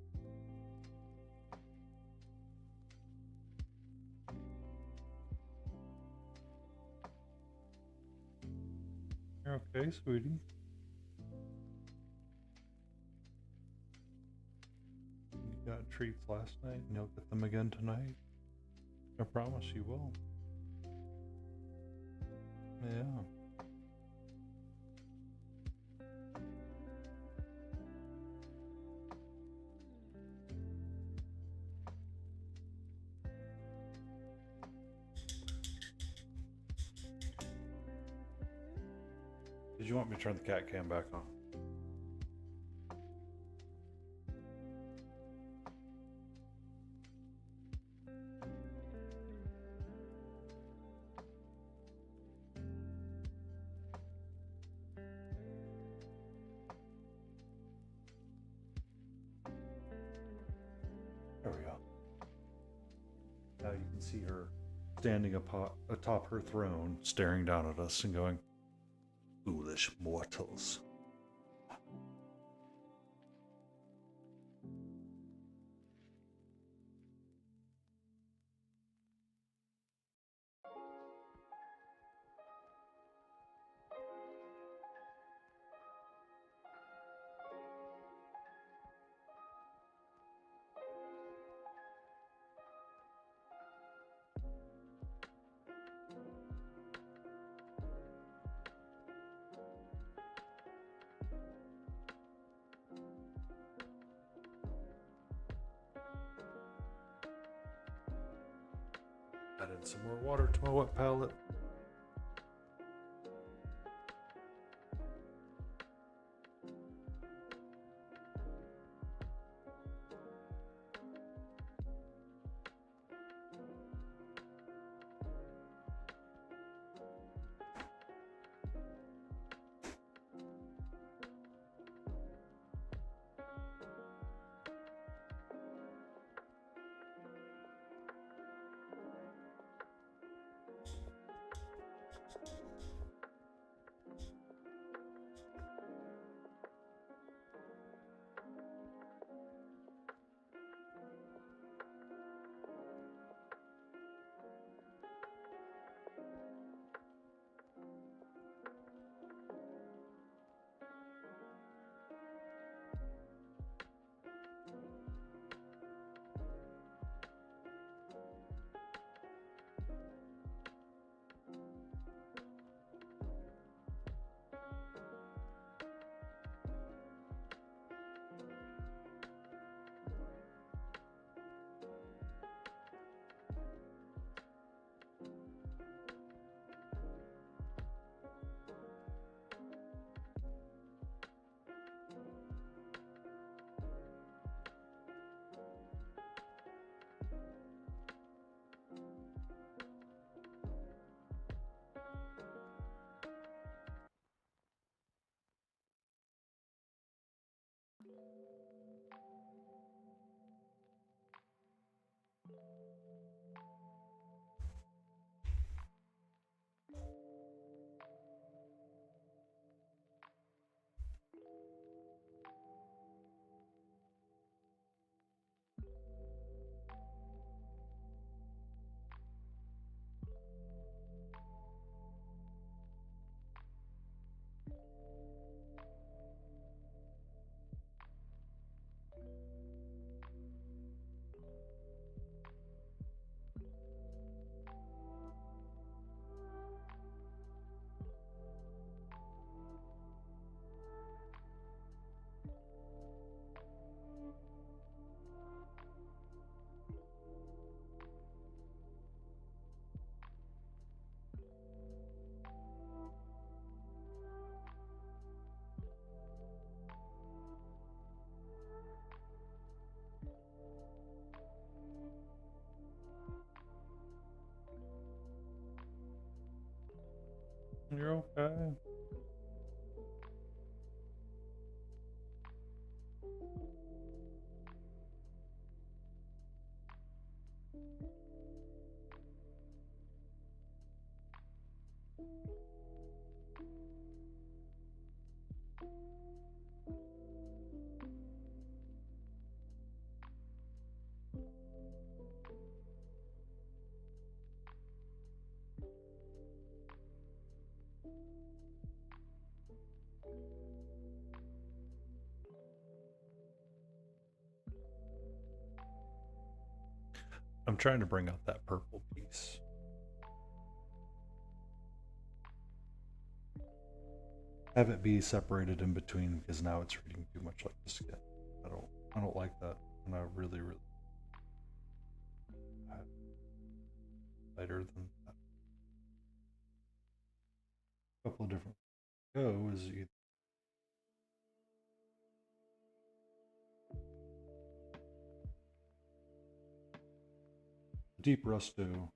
You're okay, sweetie. got treats last night and you'll get them again tonight. I promise you will. Yeah. Did you want me to turn the cat cam back on? There we go. Now you can see her standing atop her throne, staring down at us and going, "Foolish mortals." Added some more water to my wet palette. I'm trying to bring out that purple piece. Have it be separated in between because now it's reading too much like the skin. I don't like that, and I really lighter than that. A couple of different go is either deep rusto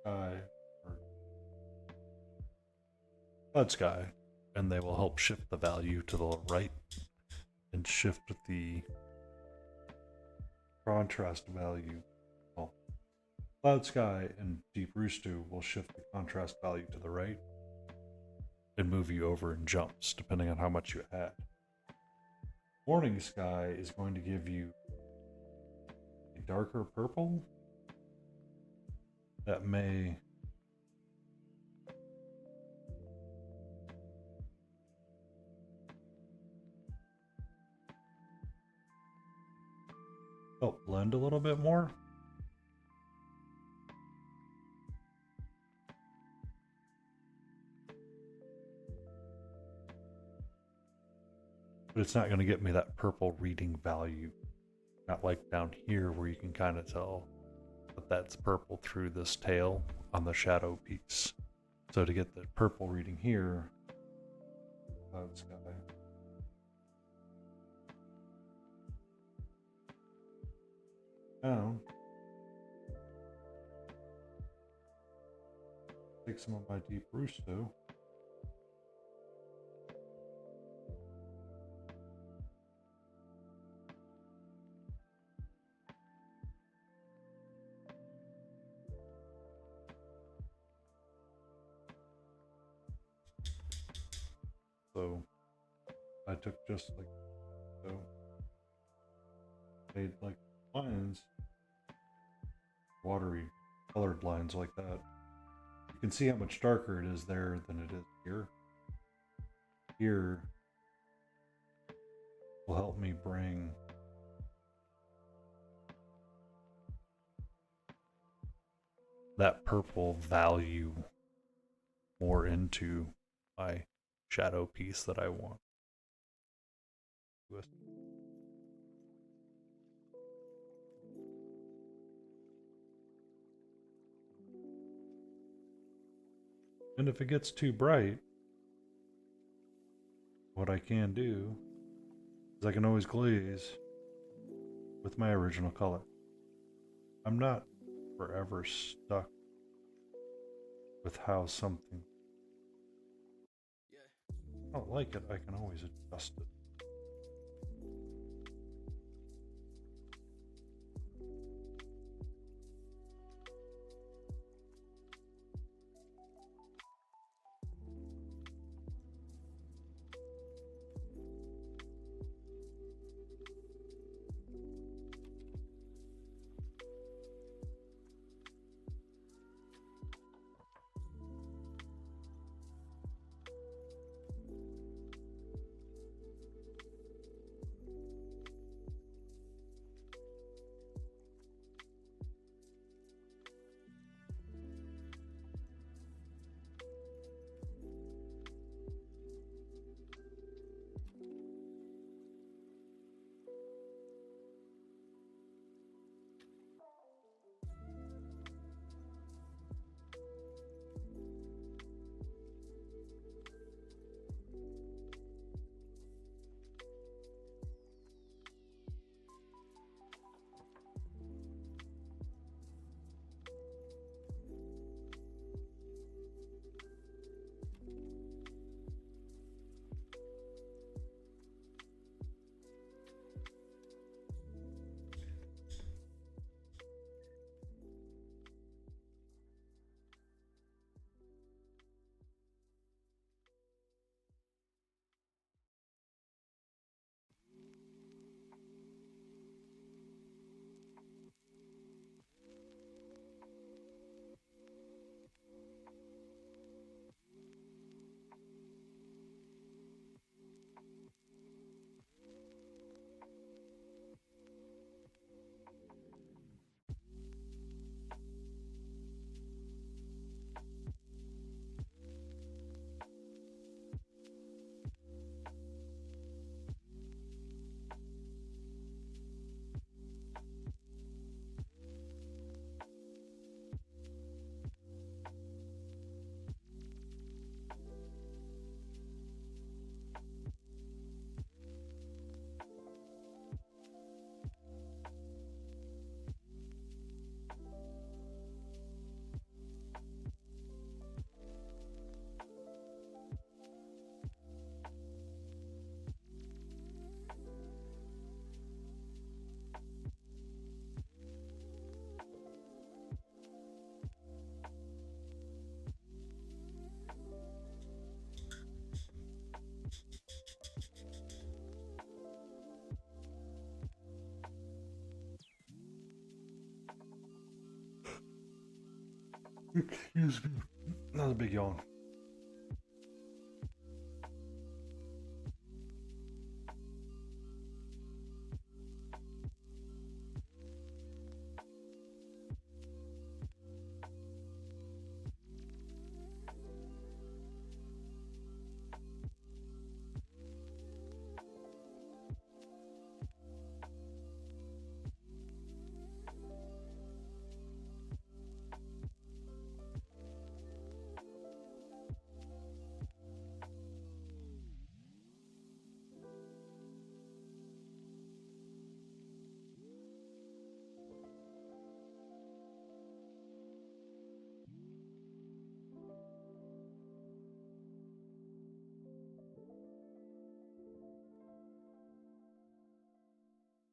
sky or cloud sky, and they will help shift the value to the right and shift the contrast value. Well, cloud sky and deep rusto will shift the contrast value to the right and move you over in jumps depending on how much you add. Morning sky is going to give you a darker purple that may help blend a little bit more. But it's not going to get me that purple reading value. Not like down here where you can kind of tell that that's purple through this tail on the shadow piece. So to get the purple reading here, cloud sky. Now, take some of my deep rusto. So I took just like so, made like lines, watery colored lines like that. You can see how much darker it is there than it is here. Here will help me bring that purple value more into my shadow piece that I want. And if it gets too bright, what I can do is I can always glaze with my original color. I'm not forever stuck with how something. I don't like it, I can always adjust it. Excuse me. That was a big yawn.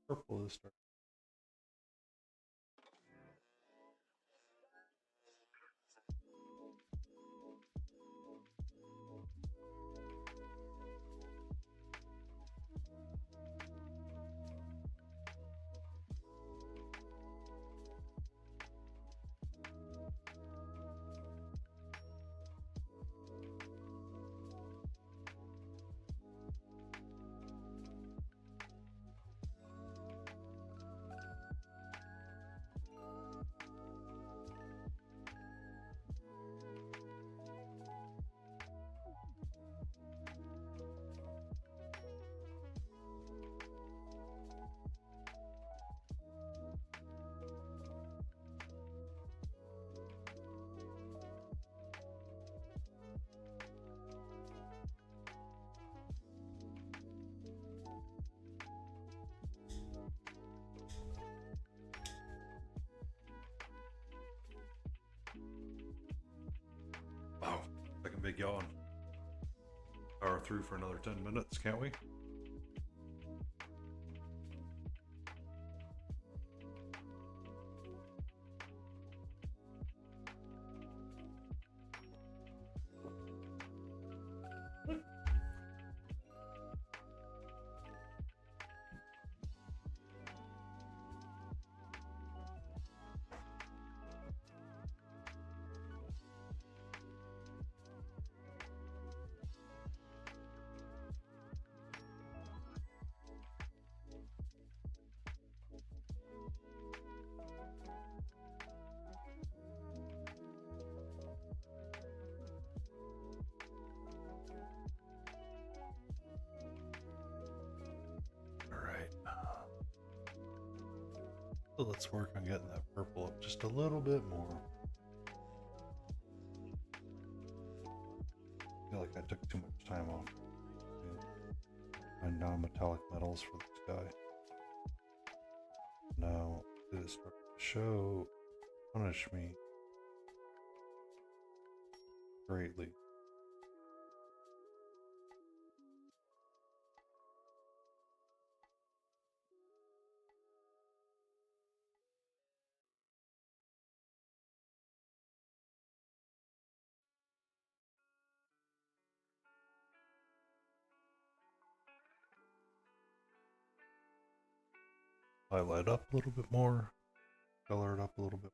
Purple is starting. Wow, second big yawn. Power through for another 10 minutes, can't we? So let's work on getting that purple up just a little bit more. I feel like I took too much time off my non-metallic metals for this guy. Now it is starting to show, punish me greatly. Highlight up a little bit more, color it up a little bit.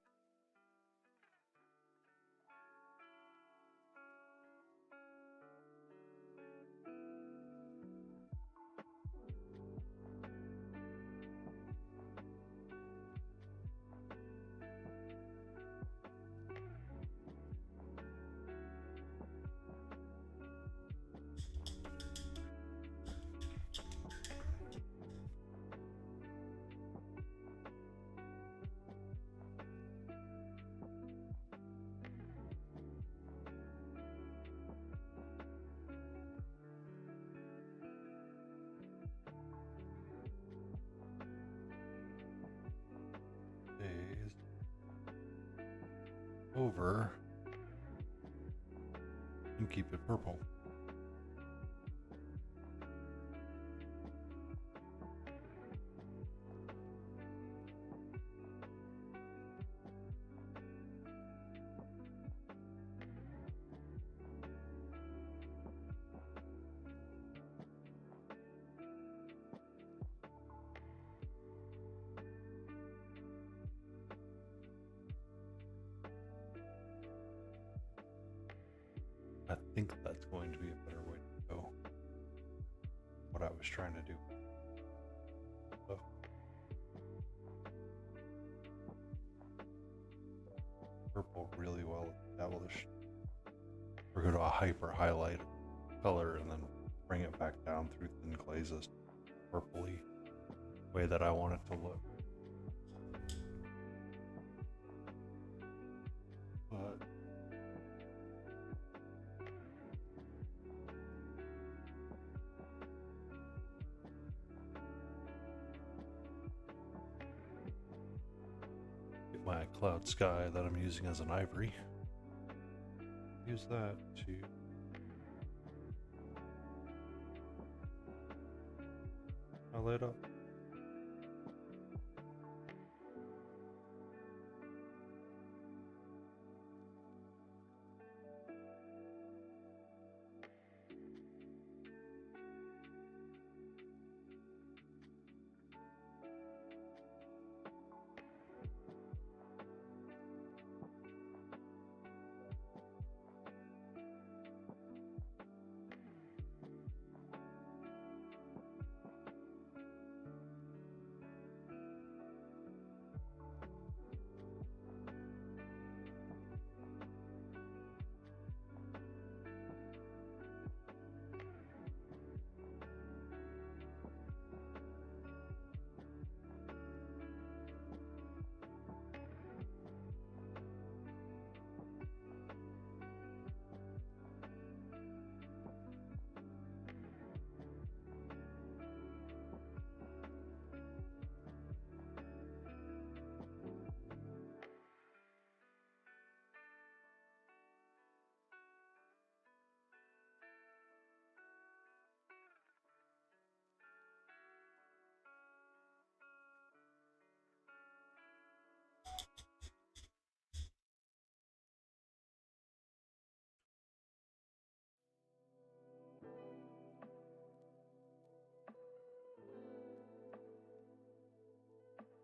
Over and keep it purple. I think that's going to be a better way to go. What I was trying to do. So, purple really well established. We're going to a hyper highlight color and then bring it back down through thin glazes, purpley way that I want it to look. But get my cloud sky that I'm using as an ivory. Use that to highlight up.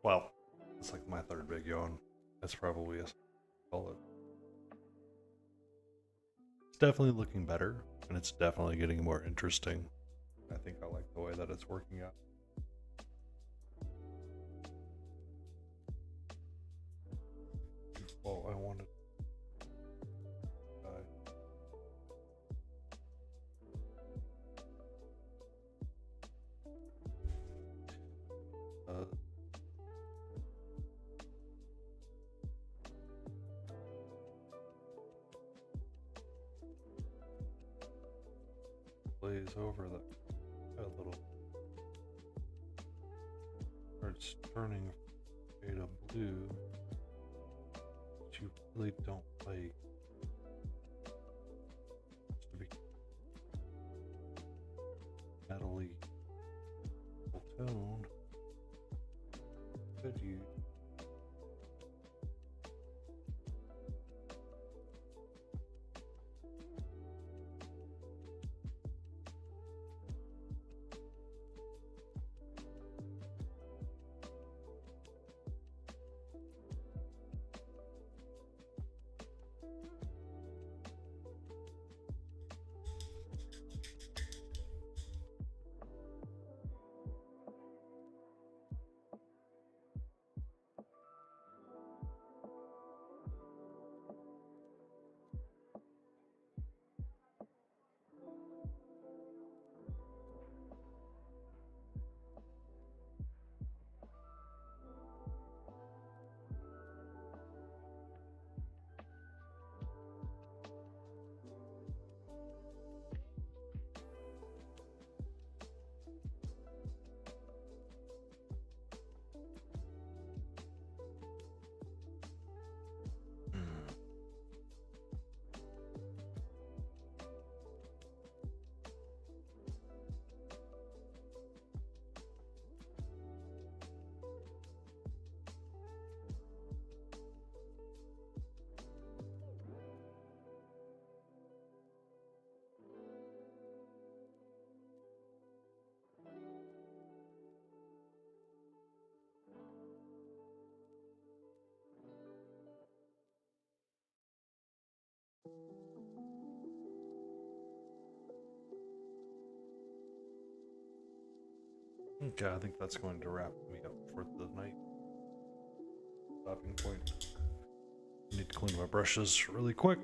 Well, it's like my third big yawn. That's probably a call it. It's definitely looking better, and it's definitely getting more interesting. I think I like the way that it's working out. Well, I wanted. Glaze over that a little. Starts turning a shade of blue, which you really don't like. To be metally tone. Could you? Yeah, I think that's going to wrap me up for the night. Stopping point. I need to clean my brushes really quick.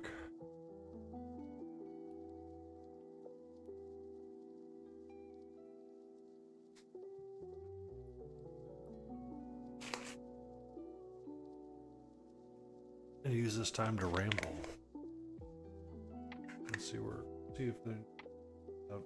And use this time to ramble. Let's see if they have.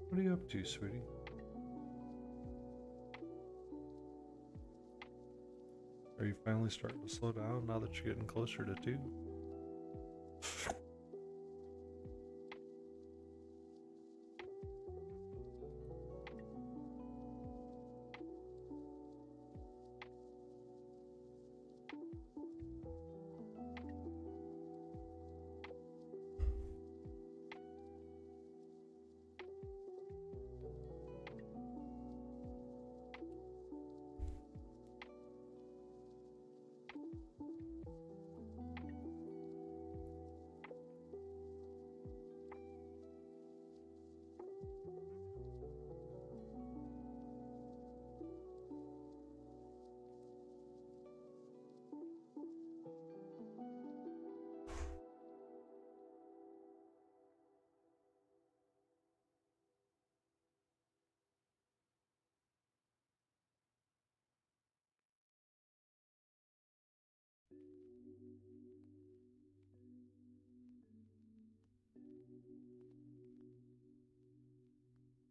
What are you up to, sweetie? Are you finally starting to slow down now that you're getting closer to 2?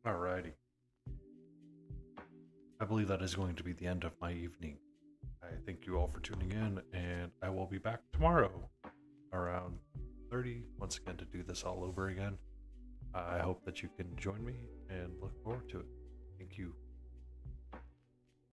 Alrighty. I believe that is going to be the end of my evening. I thank you all for tuning in, and I will be back tomorrow around 30 once again to do this all over again. I hope that you can join me and look forward to it. Thank you.